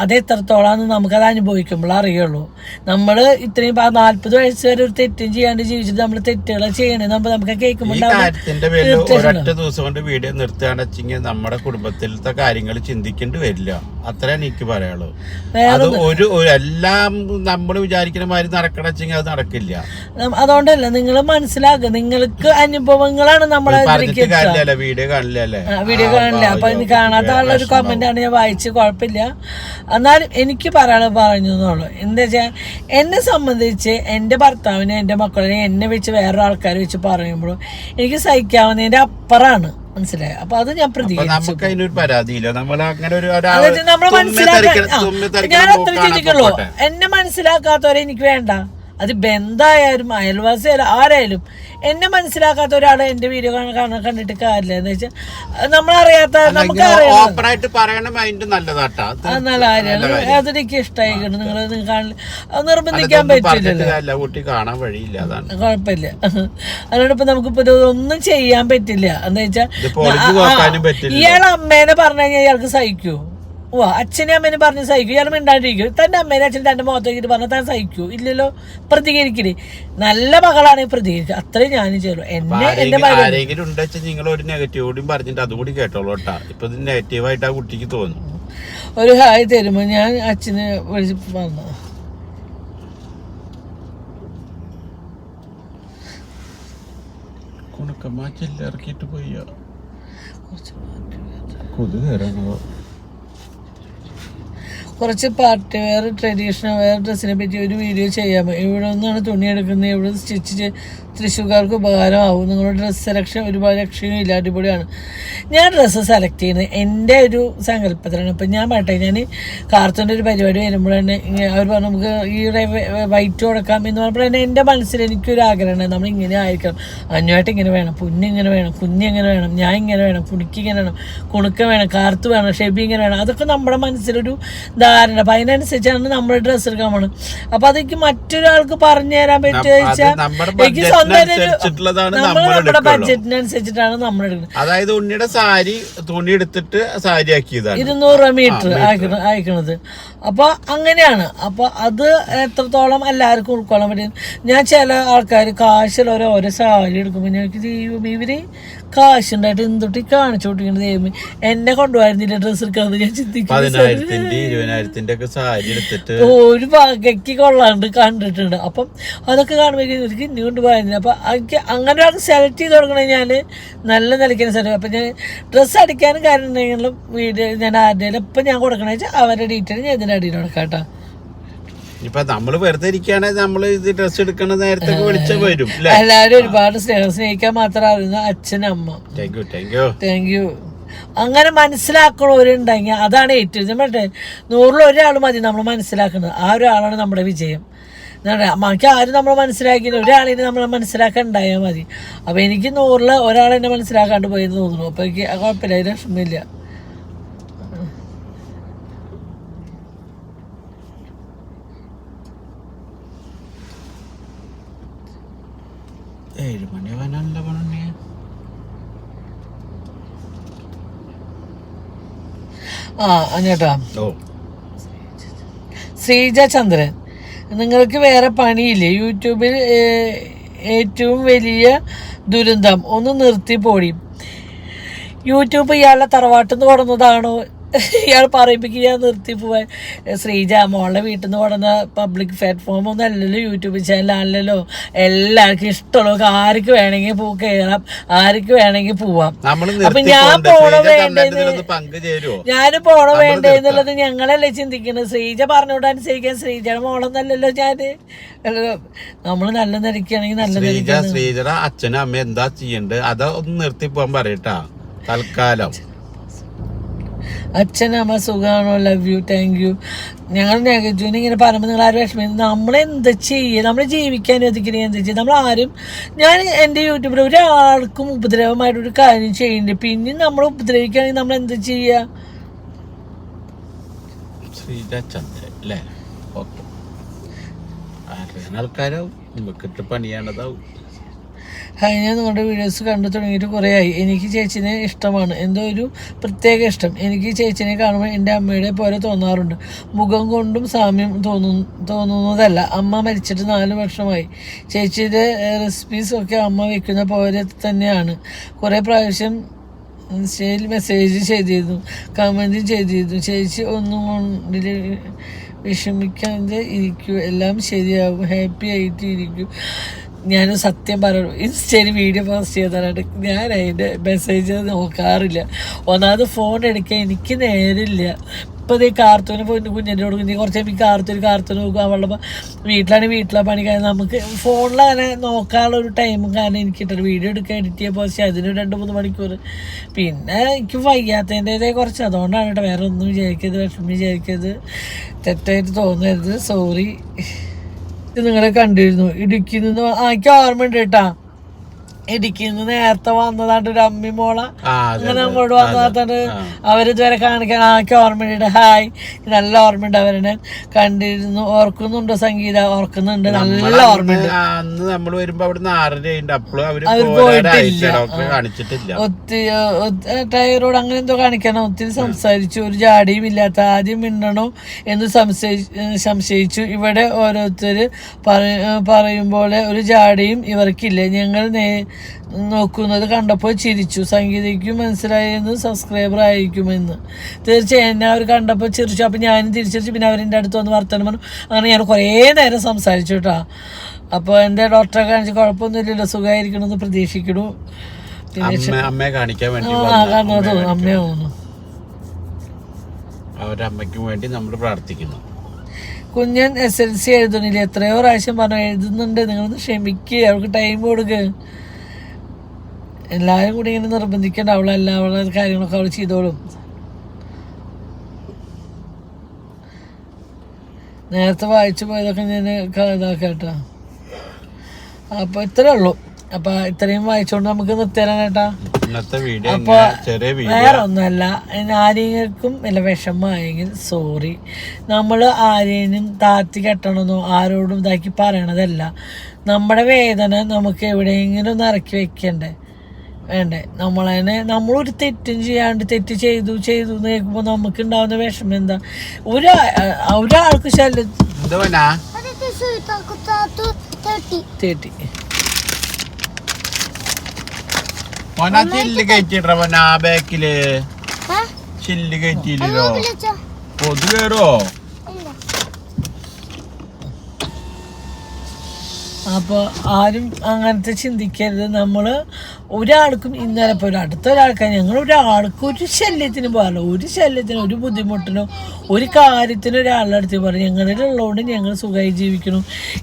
അത് എത്രത്തോളാന്ന് നമുക്കത് അനുഭവിക്കുമ്പോൾ അറിയുള്ളൂ. നമ്മൾ ഇത്രയും 40 വയസ്സ് വരെ ഒരു തെറ്റും ചെയ്യാണ്ട് ജീവിച്ചിട്ട് നമ്മൾ തെറ്റുകൾ ചെയ്യണേ നമുക്ക് കേൾക്കുമ്പോൾ ഒരൊറ്റ ദിവസം കൊണ്ട് വീഡിയോ നിർത്തുകയാണെച്ചെങ്കിൽ നമ്മുടെ കുടുംബത്തിലത്തെ കാര്യങ്ങൾ ചിന്തിക്കേണ്ടി വരില്ല. അത്ര എനിക്ക് പറയാനുള്ളൂ. അത് ഒരു എല്ലാം നമ്മൾ വിചാരിക്കുന്ന മാതിരി നടക്കണെച്ചെങ്കിൽ അത് നടക്കില്ല. അതുകൊണ്ടല്ല, നിങ്ങൾ മനസ്സിലാക്കുക, നിങ്ങൾക്ക് അനുഭവങ്ങളാണ് നമ്മളെ വീഡിയോ കാണില്ലല്ലേ, വീഡിയോ കാണില്ല. അപ്പൊ കാണാത്ത ആളുടെ ഒരു കമന്റ് ആണ് ഞാൻ വായിച്ച്, കുഴപ്പമില്ല. എന്നാലും എനിക്ക് പറഞ്ഞു എന്നുള്ളൂ. എന്താ വെച്ചാൽ എന്നെ സംബന്ധിച്ച് എൻ്റെ ഭർത്താവിനെ എൻ്റെ മക്കളെ എന്നെ വെച്ച് വേറൊരു ആൾക്കാരെ വെച്ച് പറയുമ്പോഴും എനിക്ക് സഹിക്കാവുന്നതിന്റെ അപ്പുറമാണ്. മനസ്സിലായോ? അപ്പൊ അത് ഞാൻ പ്രതികരിച്ചു. നമ്മൾ മനസ്സിലാക്കാൻ ഞാൻ അത്ര ചിന്തിക്കുള്ളൂ. എന്നെ മനസ്സിലാക്കാത്തവരെ എനിക്ക് വേണ്ട. അത് ബന്ധായാലും അയൽവാസിയായാലും ആരായാലും എന്നെ മനസ്സിലാക്കാത്ത ഒരാളെ എന്റെ വീഡിയോ കണ്ടിട്ട് കാര്യമില്ല. എന്ന് വെച്ചാൽ നമ്മളറിയാത്ത നമുക്കറിയാം നല്ല കാര്യമാണ്. അതെനിക്ക് ഇഷ്ടമായിക്കണം. നിങ്ങൾ നിർബന്ധിക്കാൻ പറ്റില്ലല്ലോ, കുഴപ്പമില്ല. അതുകൊണ്ട് ഇപ്പൊ നമുക്കിപ്പോ ഒന്നും ചെയ്യാൻ പറ്റില്ല. എന്താ വെച്ചാൽ ഇയാൾ അമ്മേനെ പറഞ്ഞു കഴിഞ്ഞാൽ ഇയാൾക്ക് സഹിക്കൂ? അച്ഛനെ അമ്മേനെ പറഞ്ഞ് സഹിക്കൂ? ഇയാൾ മിണ്ടാണ്ടിരിക്കും. തന്റെ അമ്മേനെ അച്ഛൻ തന്റെ മുഖത്തേക്ക് പറഞ്ഞാൽ താൻ സഹിക്കൂ? ഇല്ലല്ലോ. പ്രതികരിക്കണേ, നല്ല മകളാണെങ്കിൽ പ്രതികരിക്കുക, അത്രയും ഞാനും ചെയ്യൂ. നിങ്ങൾ ഒരു നെഗറ്റീവ് പറഞ്ഞിട്ട് അതുകൂടി കേട്ടോളൂ കേട്ടാ. ഇപ്പൊ നെഗറ്റീവായിട്ട് ആ കുട്ടിക്ക് തോന്നുന്നു. ഒരു ഹായ് തരുമ്പോ ഞാൻ അച്ഛനെ വിളിച്ച് പറഞ്ഞു. ഇറക്കിട്ട് പോയ കൊതുകേറാണോ? കുറച്ച് പാർട്ടി വെയർ ട്രഡീഷണൽ വെയർ ഡ്രസ്സിനെ പറ്റി ഒരു വീഡിയോ ചെയ്യാമോ? എവിടെ നിന്നാണ് തുണി എടുക്കുന്നത്, എവിടെ സ്റ്റിച്ച് തൃശ്ശൂർക്കാർക്ക് ഉപകാരമാവും. നിങ്ങളുടെ ഡ്രസ്സ് സെലക്ഷൻ ഒരുപാട് രക്ഷയുമില്ല, അടിപൊളിയാണ്. ഞാൻ ഡ്രസ്സ് സെലക്ട് ചെയ്യുന്നത് എൻ്റെ ഒരു സങ്കല്പത്തിലാണ്. ഇപ്പം ഞാൻ പറയട്ടെ, ഞാൻ കാർത്തൂൻ്റെ ഒരു പരിപാടി വരുമ്പോൾ തന്നെ അവർ പറഞ്ഞു നമുക്ക് ഈ വൈറ്റ് കൊടുക്കാം എന്ന് പറഞ്ഞപ്പോൾ തന്നെ എൻ്റെ മനസ്സിൽ എനിക്കൊരു ആഗ്രഹമാണ്, നമ്മൾ ഇങ്ങനെ ആയിരിക്കണം, അഞ്ഞുമായിട്ട് ഇങ്ങനെ വേണം, പുന്നിങ്ങനെ വേണം, കുഞ്ഞിങ്ങനെ വേണം, ഞാൻ ഇങ്ങനെ വേണം, കുണിക്കിങ്ങനെ വേണം, കുണുക്ക വേണം, കാർത്ത് വേണം, ഷെബി ഇങ്ങനെ വേണം. അതൊക്കെ നമ്മുടെ മനസ്സിലൊരു ധാരണ. അപ്പം അതിനനുസരിച്ചാണ് നമ്മൾ ഡ്രസ്സ് എടുക്കാൻ പോകണം. അപ്പം അതെനിക്ക് മറ്റൊരാൾക്ക് പറഞ്ഞു തരാൻ പറ്റുക വെച്ചാൽ എനിക്ക് സ്വന്തം നമ്മുടെ ബഡ്ജറ്റിനനുസരിച്ചിട്ടാണ് നമ്മൾ എടുക്കുന്നത്. അതായത് ഉണ്ണിയുടെ സാരി തുണി എടുത്തിട്ട് സാരി ആക്കിയതാണ് 200 മീറ്റർ അയക്കണത്. അപ്പൊ അങ്ങനെയാണ്. അപ്പൊ അത് എത്രത്തോളം എല്ലാവർക്കും ഉൾക്കൊള്ളാൻ പറ്റും. ഞാൻ ചില ആൾക്കാർ കാശുള്ളവരെ ഓരോ സാരി എടുക്കുമ്പോൾ ഞാൻ ദൈവം ഇവര് കാശുണ്ടായിട്ട് എന്തൊട്ടി കാണിച്ചു കൊടുക്കുന്നത്, ദൈവം എന്നെ കൊണ്ടുപോയിരുന്നില്ല ഡ്രസ്സ് എടുക്കാന്ന് ഞാൻ ചിന്തിക്കും. 10,000 20,000 ഒക്കെ സാരി എടുത്തിട്ട് ഒരു വകയ്ക്ക് കൊള്ളാണ്ട് കണ്ടിട്ടുണ്ട്. അപ്പം അതൊക്കെ കാണുമ്പോൾ എനിക്ക് ഇനി കൊണ്ടുപോയിരുന്നില്ല. അപ്പൊ എനിക്ക് അങ്ങനെ ഒരാൾക്ക് സെലക്ട് ചെയ്ത് കൊടുക്കണേ ഞാൻ നല്ല നിലയ്ക്കാണ് സെലക്ട്. അപ്പം ഞാൻ ഡ്രസ്സ് അടിക്കാനും കാര്യം ഉണ്ടെങ്കിലും വീഡിയോ ഞാൻ ആരുടെയും ഇപ്പം ഞാൻ കൊടുക്കണമെന്ന് വെച്ചാൽ അവരുടെ ഡീറ്റെയിൽ ഞാൻ ഇതിൻ്റെ അടിയിൽ കൊടുക്കാം കേട്ടോ. ഇപ്പൊ നമ്മള് വെറുതെ ഇരിക്കുകയാണെങ്കിൽ നമ്മള് ഇത് ഡ്രസ് എടുക്കണ നേരത്തെ വിളിച്ച വരും. എല്ലാവരും ഒരുപാട് സ്നേഹിക്കാൻ മാത്രം അറിയുന്ന അച്ഛനമ്മ. Thank you. അങ്ങനെ മനസ്സിലാക്കണവരുണ്ടെങ്കിൽ അതാണ് ഏറ്റവും നമ്മുടെ 100 ഒരാൾ മതി നമ്മൾ മനസ്സിലാക്കുന്നത്. ആ ഒരാളാണ് നമ്മുടെ വിജയം. ബാക്കി ആരും നമ്മൾ മനസ്സിലാക്കിയില്ല, ഒരാളിനെ നമ്മൾ മനസ്സിലാക്കാൻ ഉണ്ടായാൽ മതി. അപ്പൊ എനിക്ക് 100 ഒരാളെന്നെ മനസ്സിലാക്കാണ്ട് പോയെന്ന് തോന്നുന്നു. അപ്പൊ എനിക്ക് കുഴപ്പമില്ല, അതിന് വിഷമമില്ല. ചേട്ടാ ശ്രീജ ചന്ദ്രൻ, നിങ്ങൾക്ക് വേറെ പണിയില്ലേ? യൂട്യൂബിൽ ഏറ്റവും വലിയ ദുരന്തം ഒന്ന് നിർത്തി പോടി. യൂട്യൂബ് ഇയാളുടെ തറവാട്ടിൽ നിന്ന് കൊടുന്നതാണോ? ഇയാൾ പറയിപ്പിക്കുക നിർത്തി പോവാൻ. ശ്രീജ മോളുടെ വീട്ടിൽ നിന്ന് കൊടുന്ന പബ്ലിക് പ്ലാറ്റ്ഫോം ഒന്നും അല്ലല്ലോ, യൂട്യൂബ് ചാനലാണല്ലോ. എല്ലാവർക്കും ഇഷ്ടമുള്ള ആർക്ക് വേണമെങ്കിൽ കയറാം, ആർക്ക് വേണമെങ്കിൽ പോവാം. അപ്പൊ ഞാൻ പോണോ വേണ്ടെന്നുള്ളത് ഞങ്ങളല്ലേ ചിന്തിക്കുന്നത്. ശ്രീജ പറഞ്ഞോണ്ട് അനുസരിക്കാൻ. ശ്രീജയുടെ മോളൊന്നല്ലല്ലോ ഞാന്. നമ്മള് നല്ല നിരക്കുകയാണെങ്കിൽ നല്ല ശ്രീജയുടെ അച്ഛനും അമ്മ എന്താ ചെയ്യണ്ടത് അതൊന്ന് നിർത്തി പോകാൻ പറയട്ടാ തൽക്കാലം. അച്ഛനമ്മ സുഖമാണോ? Love you, thank you. ഞങ്ങൾ നെഗറ്റീവിന് ഇങ്ങനെ പറയുമ്പോൾ നിങ്ങൾ ആരും വിഷമിക്കും. നമ്മളെന്താ ചെയ്യുക? നമ്മൾ ജീവിക്കാൻ ഒതുക്കിനെ എന്താ ചെയ്യുക? നമ്മളാരും ഞാൻ എൻ്റെ യൂട്യൂബിൽ ഒരാൾക്കും ഉപദ്രവമായിട്ടൊരു കാര്യം ചെയ്യുന്നുണ്ട്. പിന്നെ നമ്മൾ ഉപദ്രവിക്കുകയാണെങ്കിൽ നമ്മൾ എന്താ ചെയ്യുക? ആൾക്കാരാവും നമുക്കിട്ട് പണിയാണതാവും. ഹായ്, ഞാൻ നിങ്ങളുടെ വീഡിയോസ് കണ്ടു തുടങ്ങിയിട്ട് കുറേയായി. എനിക്ക് ചേച്ചിനെ ഇഷ്ടമാണ്, എന്തോ ഒരു പ്രത്യേക ഇഷ്ടം. എനിക്ക് ചേച്ചിനെ കാണുമ്പോൾ എൻ്റെ അമ്മയുടെ പോലെ തോന്നാറുണ്ട്. മുഖം കൊണ്ടും സാമ്യം തോന്നുന്നതല്ല. അമ്മ മരിച്ചിട്ട് 4 വർഷമായി. ചേച്ചിയുടെ റെസിപ്പീസൊക്കെ അമ്മ വെക്കുന്ന പോലെ തന്നെയാണ്. കുറേ പ്രാവശ്യം ഇൻസ്റ്റയിൽ മെസ്സേജ് ചെയ്തിരുന്നു, കമൻറ്റും ചെയ്തിരുന്നു. ചേച്ചി ഒന്നും കൊണ്ടിൽ വിഷമിക്കാതെ ഇരിക്കൂ, എല്ലാം ശരിയാവും, ഹാപ്പി ആയിട്ട് ഇരിക്കൂ. ഞാൻ സത്യം പറയുള്ളൂ, ഇൻസ്റ്റയിൽ വീഡിയോ പോസ്റ്റ് ചെയ്താനായിട്ട് ഞാൻ അതിൻ്റെ മെസ്സേജ് നോക്കാറില്ല. ഒന്നാമത് ഫോൺ എടുക്കാൻ എനിക്ക് നേരില്ല. ഇപ്പോൾ ഇതേ കാർത്തൂന് പോയിട്ട് കുഞ്ഞിൻ്റെ കൊടുക്കും, കുറച്ച് എനിക്ക് കാർത്തൂന് നോക്കുക. അവളുടെ വീട്ടിലെ പണി കാരണം നമുക്ക് ഫോണിൽ അങ്ങനെ നോക്കാനുള്ളൊരു ടൈമും കാരണം എനിക്ക് കിട്ടും. വീഡിയോ എടുക്കുക, എഡിറ്റ് ചെയ്യുക, പോസ്റ്റ് അതിന് 2-3 മണിക്കൂർ. പിന്നെ എനിക്ക് വയ്യാത്തതിൻ്റെ കുറച്ച്, അതുകൊണ്ടാണ് കേട്ടോ. വേറെ ഒന്നും വിചാരിക്കരുത്, വിഷമം വിചാരിക്കരുത്, തെറ്റായിട്ട് തോന്നരുത്, സോറി. നിങ്ങളെ കണ്ടിരുന്നു ഇടുക്കിയിൽ നിന്ന്. എനിക്ക് ഓർമ്മയുണ്ട് കേട്ടാ, ഇടുക്കിയിൽ നിന്ന് നേരത്തെ വന്നതാണ്ട് ഒരു അമ്മി മോള അങ്ങനെ അങ്ങോട്ട് വന്നതാണ്ട് അവരിതുവരെ കാണിക്കാൻ ആക്കി ഓർമ്മയുണ്ട്. ഹായ്, നല്ല ഓർമ്മയുണ്ട്. അവരെ കണ്ടിരുന്നു. ഓർക്കുന്നുണ്ടോ സംഗീത? ഓർക്കുന്നുണ്ട്, നല്ല ഓർമ്മയുണ്ട്. അവർ പോയിട്ടില്ല. ഒത്തിരി ടയറോട് അങ്ങനെ എന്തോ കാണിക്കാനോ ഒത്തിരി സംസാരിച്ചു. ഒരു ജാടിയും ഇല്ലാത്ത. ആദ്യം മിണ്ടണോ എന്ന് സംശയിച്ചു. ഇവിടെ ഓരോരുത്തര് പറയുമ്പോലെ ഒരു ജാടിയും ഇവർക്കില്ല. ഞങ്ങൾ നോക്കുന്നത് കണ്ടപ്പോൾ ചിരിച്ചു. സംഗീതയ്ക്കും മനസ്സിലായെന്ന് സബ്സ്ക്രൈബർ ആയിരിക്കുമെന്ന്. തീർച്ചയായും എന്നെ അവർ കണ്ടപ്പോൾ ചിരിച്ചു. അപ്പം ഞാനും തിരിച്ചിരിച്ചു. പിന്നെ അവരെൻ്റെ അടുത്ത് വന്ന് വർത്തമാനം പറഞ്ഞു. അങ്ങനെ ഞാൻ കുറേ നേരം സംസാരിച്ചു കേട്ടോ. അപ്പോൾ എൻ്റെ ഡോക്ടറെ കാണിച്ച് കുഴപ്പമൊന്നുമില്ലല്ലോ, സുഖമായിരിക്കണമെന്ന് പ്രതീക്ഷിക്കണു. പിന്നെ അമ്മയെ കാണിക്കാൻ വേണ്ടി അമ്മയാവുന്നു. അവരുടെ അമ്മയ്ക്കും വേണ്ടി നമ്മൾ പ്രാർത്ഥിക്കുന്നു. കുഞ്ഞൻ SLC എഴുതണില്ല, എത്രയോ പ്രാവശ്യം പറഞ്ഞു എഴുതുന്നുണ്ട്, നിങ്ങളൊന്ന് ക്ഷമിക്കുക, അവൾക്ക് ടൈം കൊടുക്കുക. എല്ലാവരും കൂടി ഇങ്ങനെ നിർബന്ധിക്കേണ്ട, അവളെ കാര്യങ്ങളൊക്കെ അവൾ ചെയ്തോളും. നേരത്തെ വായിച്ചു പോയതൊക്കെ ഞാൻ ഇതാക്കേട്ടാ. അപ്പൊ ഇത്രേ ഉള്ളൂ. അപ്പൊ ഇത്രയും വായിച്ചോണ്ട് നമുക്ക് നിർത്തിയാലേട്ടാ. അപ്പൊ വേറെ ഒന്നുമല്ല, ആരെയും വല്ല വിഷമമായെങ്കിൽ സോറി. നമ്മൾ ആരെയും താത്തി കെട്ടണമെന്നോ ആരോടും ഇതാക്കി പറയണതല്ല. നമ്മുടെ വേദന നമുക്ക് എവിടെയെങ്കിലും ഒന്ന് ഇറക്കി വെക്കണ്ടേ, വേണ്ടേ? നമ്മളൊരു തെറ്റും ചെയ്യാണ്ട് തെറ്റ് ചെയ്തു എന്ന് കേൾക്കുമ്പോൾ നമുക്ക് ഉണ്ടാവുന്ന വിഷമം എന്താ? ഒരാൾക്ക് ശല്യം തേട്ടി ചില്ല് കയറ്റിട്ടോ ബാക്കില് ചില്ല് കയറ്റിയില്ലോ, കൊതു കയറോ? അപ്പോൾ ആരും അങ്ങനത്തെ ചിന്തിക്കരുത്. നമ്മൾ ഒരാൾക്കും ഇന്നലെ ഇപ്പോൾ അടുത്തൊരാൾക്കാർ ഞങ്ങൾ ഒരാൾക്ക് ഒരു ശല്യത്തിന് പോകാറില്ല, ഒരു ശല്യത്തിനോ ഒരു ബുദ്ധിമുട്ടിനോ ഒരു കാര്യത്തിനും ഒരാളുടെ അടുത്ത് പറയും ഞങ്ങളുടെ ഉള്ളതുകൊണ്ട് ഞങ്ങൾ സുഖമായി ജീവിക്കണം,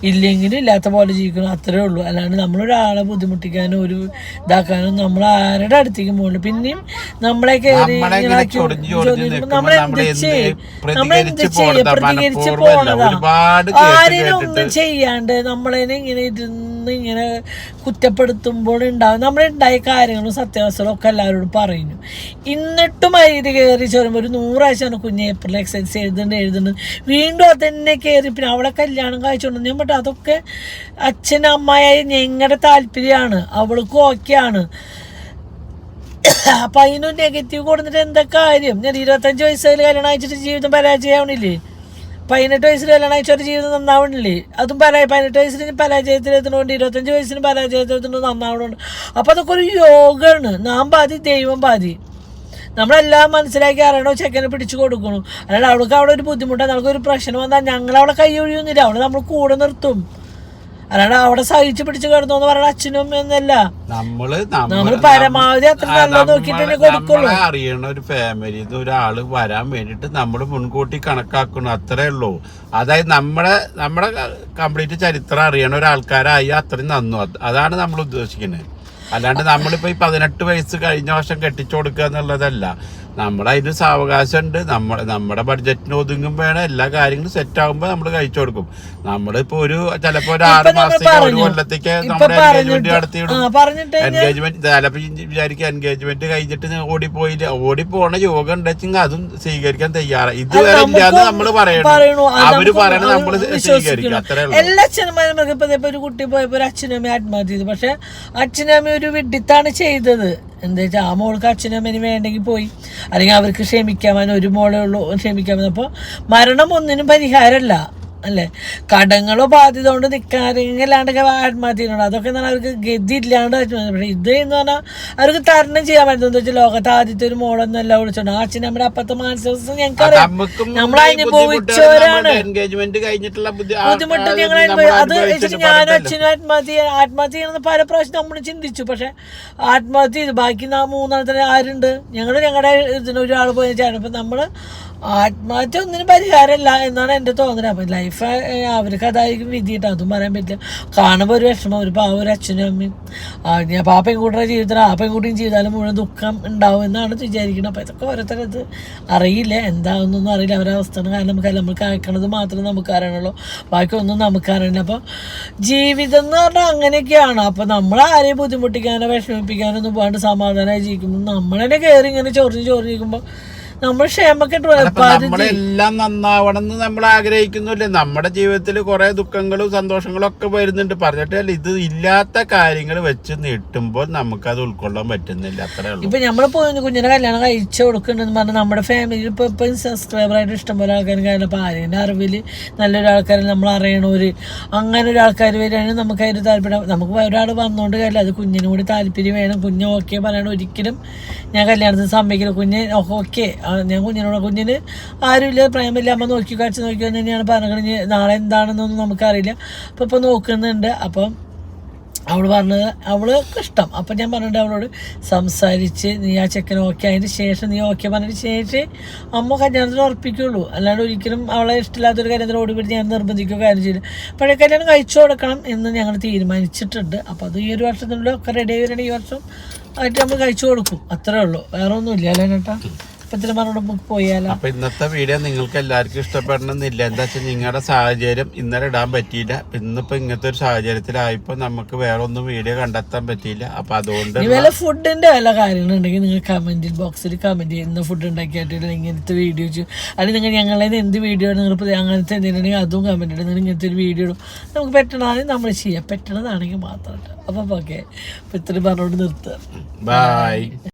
ഇല്ലെങ്കിലും ഇല്ലാത്ത പോലെ ജീവിക്കണം, അത്രേ ഉള്ളൂ. അല്ലാണ്ട് നമ്മളൊരാളെ ബുദ്ധിമുട്ടിക്കാനോ ഒരു ഇതാക്കാനോ നമ്മൾ ആരുടെ അടുത്തേക്ക് പോകണം. പിന്നെയും നമ്മളെ കയറി നമ്മളെന്ത് ചെയ്യും, പ്രതികരിച്ച് പോണതാ. ആരെയും ഒന്നും ചെയ്യാണ്ട് നമ്മളതിനെ ഇങ്ങനെ ഇരുന്ന് ഇങ്ങനെ കുറ്റപ്പെടുത്തുമ്പോൾ ഉണ്ടാവും നമ്മളുണ്ടായ കാര്യങ്ങളും സത്യാവസ്ഥകളും ഒക്കെ എല്ലാവരോടും പറയുന്നു. എന്നിട്ടും അതിൽ കയറി ചോരുമ്പോൾ ഒരു 100 പ്രാവശ്യമാണ് കുഞ്ഞ് ഏപ്രിൽ SLC എഴുതുന്നുണ്ട് വീണ്ടും അതന്നെ കയറി. പിന്നെ അവളെ കല്യാണം കഴിച്ചുകൊണ്ട് ഞാൻ പറ്റും അതൊക്കെ അച്ഛനും അമ്മയായി ഞങ്ങളുടെ താല്പര്യമാണ്, അവൾക്കും ഓക്കെയാണ്. അപ്പം അതിനും നെഗറ്റീവ് കൊടുത്തിട്ട് എന്താ കാര്യം? ഞാൻ 25 വയസ്സിൽ കല്യാണം അയച്ചിട്ട് ജീവിതം പരാജയമാവണില്ലേ? 18 വയസ്സിൽ കല്യാണം അയച്ചൊരു ജീവിതം നന്നാവണില്ലേ? അതും 18 വയസ്സിന് പരാജയത്തിലെത്തുന്നുണ്ട്, 25 വയസ്സിന് പരാജയത്തിലെത്തുന്നത് നന്നാവണുണ്ട്. അപ്പം അതൊക്കെ ഒരു യോഗമാണ്. നാം പാതി ദൈവം പാതി. നമ്മളെല്ലാം മനസ്സിലാക്കി അറിയണോ ചെക്കനെ പിടിച്ചു കൊടുക്കണു. അല്ലാണ്ട് അവൾക്ക് അവിടെ ഒരു ബുദ്ധിമുട്ടാണ്, നമുക്കൊരു പ്രശ്നം വന്നാൽ ഞങ്ങളവിടെ കൈ ഒഴിയൊന്നുമില്ല, അവളെ നമ്മൾ കൂടെ നിർത്തും. അല്ലാണ്ട് അവിടെ സഹിച്ചു പിടിച്ച് കിടന്നോന്ന് പറയുന്ന അച്ഛനും അമ്മ എന്നല്ല. നമ്മള് പരമാവധി അത്ര നല്ല നോക്കിട്ട് കൊടുക്കുള്ളൂ. അറിയണ ഒരു ഫാമിലി ഒരാള് വരാൻ വേണ്ടിട്ട് നമ്മൾ മുൻകൂട്ടി കണക്കാക്കണം, അത്രേ ഉള്ളൂ. അതായത് നമ്മുടെ കംപ്ലീറ്റ് ചരിത്രം അറിയണ ഒരാൾക്കാരായി അത്രയും നന്നു. അതാണ് നമ്മൾ ഉദ്ദേശിക്കുന്നത്. അല്ലാണ്ട് നമ്മളിപ്പോ ഈ 18 വയസ്സ് കഴിഞ്ഞ വർഷം കെട്ടിച്ചു കൊടുക്കുക എന്നുള്ളതല്ല. നമ്മളതിന് സാവകാശം ഉണ്ട്. നമ്മുടെ ബഡ്ജറ്റിന് ഒതുങ്ങും വേണം. എല്ലാ കാര്യങ്ങളും സെറ്റ് ആകുമ്പോ നമ്മൾ കഴിച്ചു കൊടുക്കും. നമ്മളിപ്പോ ചിലപ്പോ ഒരു 6 മാസത്തേക്ക് 1 കൊല്ലത്തേക്ക് നമ്മുടെ എൻഗേജ്മെന്റ് നടത്തിയിടും. എൻഗേജ്മെന്റ് ചിലപ്പോ വിചാരിക്കും എൻഗേജ്മെന്റ് കഴിഞ്ഞിട്ട് ഓടിപ്പോണ യോഗം ഉണ്ടെങ്കിൽ അതും സ്വീകരിക്കാൻ തയ്യാറാണ്. ഇതുവരെ ഇല്ലാന്ന് നമ്മള് പറയണു, അവര് പറയണ നമ്മള് സ്വീകരിക്കും. അത്രേ ഉള്ളൂ. എല്ലാ അച്ഛനമ്മമാരും ഇപ്പൊ ഒരു കുട്ടി പോയപ്പോ ഒരു അച്ഛനമ്മ ആത്മഹത്യ ചെയ്തു. പക്ഷെ അച്ഛനമ്മ ഒരു വിഡിത്താണ് ചെയ്തത്. എന്താ വെച്ചാൽ ആ മോൾക്ക് അച്ഛനമ്മേന് വേണ്ടെങ്കിൽ പോയി, അല്ലെങ്കിൽ അവർക്ക് ക്ഷമിക്കാമെന്ന് ഒരു മോളേ ഉള്ളൂ ക്ഷമിക്കാമെന്ന്. അപ്പോൾ മരണം ഒന്നിനും പരിഹാരമല്ല അല്ലേ? കടങ്ങളോ ബാധ്യത കൊണ്ട് നിൽക്കാറില്ലാണ്ട് ആത്മഹത്യ ചെയ്യണം, അതൊക്കെ എന്ന് പറഞ്ഞാൽ അവർക്ക് ഗതി ഇല്ലാണ്ട്. പക്ഷേ ഇത് എന്ന് പറഞ്ഞാൽ അവർക്ക് തരണം ചെയ്യാൻ പറ്റുന്നത് വെച്ചാൽ ലോകത്ത് ആദ്യത്തെ ഒരു മോളൊന്നും എല്ലാം വിളിച്ചോണ്ട് ആ അച്ഛൻ നമ്മുടെ അപ്പത്തെ മാനസിക ഞങ്ങൾക്കറിയാം, നമ്മൾ അനുഭവിച്ചവരാണ് ബുദ്ധിമുട്ട്. ഞങ്ങൾ അത് വെച്ചിട്ട് ഞാനും അച്ഛനും ആത്മഹത്യ ചെയ്യണമെന്ന് പല പ്രാവശ്യം നമ്മൾ ചിന്തിച്ചു. പക്ഷെ ആത്മഹത്യ ചെയ്തു. ബാക്കി 3 ആരുണ്ട്? ഞങ്ങളുടെ ഇതിനൊരാൾ പോയി ചേട്ടൻ. അപ്പം നമ്മൾ ആത്മഹത്യ ഒന്നിനും പരിഹാരമല്ല എന്നാണ് എൻ്റെ തോന്നൽ. അപ്പം ലൈഫ് അവർക്ക് അതായിരിക്കും വിധിയിട്ട്, അതും പറയാൻ പറ്റില്ല. കാണുമ്പോൾ ഒരു വിഷമം, ഒരു പാവം ഒരു അച്ഛനും അമ്മയും. ഞാൻ ആ പെൺകുട്ടിയുടെ ജീവിതത്തിൽ ആ പെൺകുട്ടിയും ചെയ്താലും മുഴുവൻ ദുഃഖം ഉണ്ടാവും എന്നാണ് വിചാരിക്കുന്നത്. അപ്പം ഇതൊക്കെ ഓരോരുത്തരത് അറിയില്ല, എന്താവുന്നൊന്നും അറിയില്ല അവരുടെ അവസ്ഥ. കാരണം നമ്മൾ കേൾക്കണത് മാത്രമേ നമുക്ക് അറിയണുള്ളൂ, ബാക്കി ഒന്നും നമുക്ക് അറിയില്ല. അപ്പോൾ ജീവിതം എന്ന് പറഞ്ഞാൽ അങ്ങനെയൊക്കെയാണ്. അപ്പം നമ്മൾ ആരെയും ബുദ്ധിമുട്ടിക്കാനോ വിഷമിപ്പിക്കാനോ ഒന്നും പോകാണ്ട് സമാധാനമായി ജീവിക്കുമ്പോൾ നമ്മളെന്നെ കയറി ഇങ്ങനെ ചൊറിഞ്ഞിരിക്കുമ്പോൾ നമ്മൾ നമ്മളെല്ലാം നന്നാവണം എന്ന് നമ്മൾ ആഗ്രഹിക്കുന്നില്ലേ? നമ്മുടെ ജീവിതത്തിൽ കുറെ ദുഃഖങ്ങളും സന്തോഷങ്ങളും ഒക്കെ വരുന്നുണ്ട്. പറഞ്ഞിട്ടല്ല, ഇത് ഇല്ലാത്ത കാര്യങ്ങൾ വെച്ച് നീട്ടുമ്പോൾ നമുക്കത് ഉൾക്കൊള്ളാൻ പറ്റുന്നില്ല. അത്രേ ഉള്ളൂ. ഇപ്പൊ നമ്മള് പോയി കുഞ്ഞിനെ കല്യാണം കഴിച്ചു കൊടുക്കുന്നുണ്ടെന്ന് പറഞ്ഞാൽ നമ്മുടെ ഫാമിലിയിൽ ഇപ്പൊ സബ്സ്ക്രൈബറായിട്ട് ഇഷ്ടംപോലെ ആൾക്കാരും കാര്യം. അപ്പൊ ആരെങ്കിലും അറിവില് നല്ലൊരാൾക്കാരെ നമ്മൾ അറിയണവര് അങ്ങനെ ഒരാൾക്കാർ വരികയാണെങ്കിൽ നമുക്ക് അതിന് താല്പര്യം. നമുക്ക് ഒരാൾ വന്നോണ്ട് കാര്യമില്ല, അത് കുഞ്ഞിനും കൂടി താല്പര്യം വേണം. കുഞ്ഞ് ഓക്കെ പറയണം. ഒരിക്കലും ഞാൻ കല്യാണത്തിന് സമ്മതിക്കില്ല. കുഞ്ഞ് ഓക്കെ, ഞാൻ കുഞ്ഞിന് ആരുമില്ല, പ്രേമില്ല, അമ്മ നോക്കി തന്നെയാണ് പറഞ്ഞത്. നാളെ എന്താണെന്നൊന്നും നമുക്കറിയില്ല. അപ്പം ഇപ്പം നോക്കുന്നുണ്ട്. അപ്പം അവള് പറഞ്ഞത് അവൾക്ക് ഇഷ്ടം. അപ്പം ഞാൻ പറഞ്ഞിട്ട് അവളോട് സംസാരിച്ച് നീ ആ ചെക്കൻ ഓക്കെ അതിന് ശേഷം നീ ഓക്കെ പറഞ്ഞതിന് ശേഷം അമ്മ കല്യാണത്തിന് ഉറപ്പിക്കുള്ളൂ. അല്ലാണ്ട് ഒരിക്കലും അവളെ ഇഷ്ടമില്ലാത്തൊരു കാര്യത്തിന് ഓടിപ്പിടിച്ച് ഞാൻ നിർബന്ധിക്കുക കാര്യം ചെയ്യില്ല. പഴയ കല്യാണം കഴിച്ചു കൊടുക്കണം എന്ന് ഞങ്ങൾ തീരുമാനിച്ചിട്ടുണ്ട്. അപ്പം അത് ഈ ഒരു വർഷത്തിനുള്ളിൽ ഒക്കെ റെഡി ആയി വരണം. ഈ വർഷം ആയിട്ട് നമ്മൾ കഴിച്ചു കൊടുക്കും, അത്രേ ഉള്ളൂ, വേറെ ഒന്നും ഇല്ല അല്ലേ ചേട്ടാ. ഇപ്പത്തിന് പറഞ്ഞോട് നമുക്ക് പോയാലോ. അപ്പൊ ഇന്നത്തെ വീഡിയോ നിങ്ങൾക്ക് എല്ലാവർക്കും ഇഷ്ടപ്പെടണമെന്നില്ല. എന്താ വെച്ചാൽ നിങ്ങളുടെ സാഹചര്യം ഇന്നലെ ഇടാൻ പറ്റിയില്ല. ഇന്നിപ്പോ ഇങ്ങനത്തെ ഒരു സാഹചര്യത്തിലായപ്പോ നമുക്ക് വേറെ ഒന്നും വീഡിയോ കണ്ടെത്താൻ പറ്റിയില്ല. അപ്പൊ അതുകൊണ്ട് വല്ല ഫുഡിന്റെ വല്ല കാര്യങ്ങളുണ്ടെങ്കിൽ നിങ്ങൾ കമന്റ് ബോക്സിൽ കമന്റ് ചെയ്യുന്ന ഫുഡ് ഉണ്ടാക്കിയിട്ട് ഇങ്ങനത്തെ വീഡിയോ അല്ലെങ്കിൽ നിങ്ങൾ ഞങ്ങളെ എന്ത് വീഡിയോ നിങ്ങൾ അങ്ങനത്തെ എന്തെങ്കിലും അതും കമന്റ് ഇടും. നിങ്ങൾ ഇങ്ങനത്തെ ഒരു വീഡിയോ ഇടും, നമുക്ക് പറ്റണതാണെങ്കിൽ നമ്മൾ ചെയ്യാം, പറ്റണതാണെങ്കിൽ മാത്രം. അപ്പൊ ഓക്കെ, ഇപ്പൊ ഇത്രയും പറഞ്ഞോണ്ട് നിർത്തുക. ബൈ.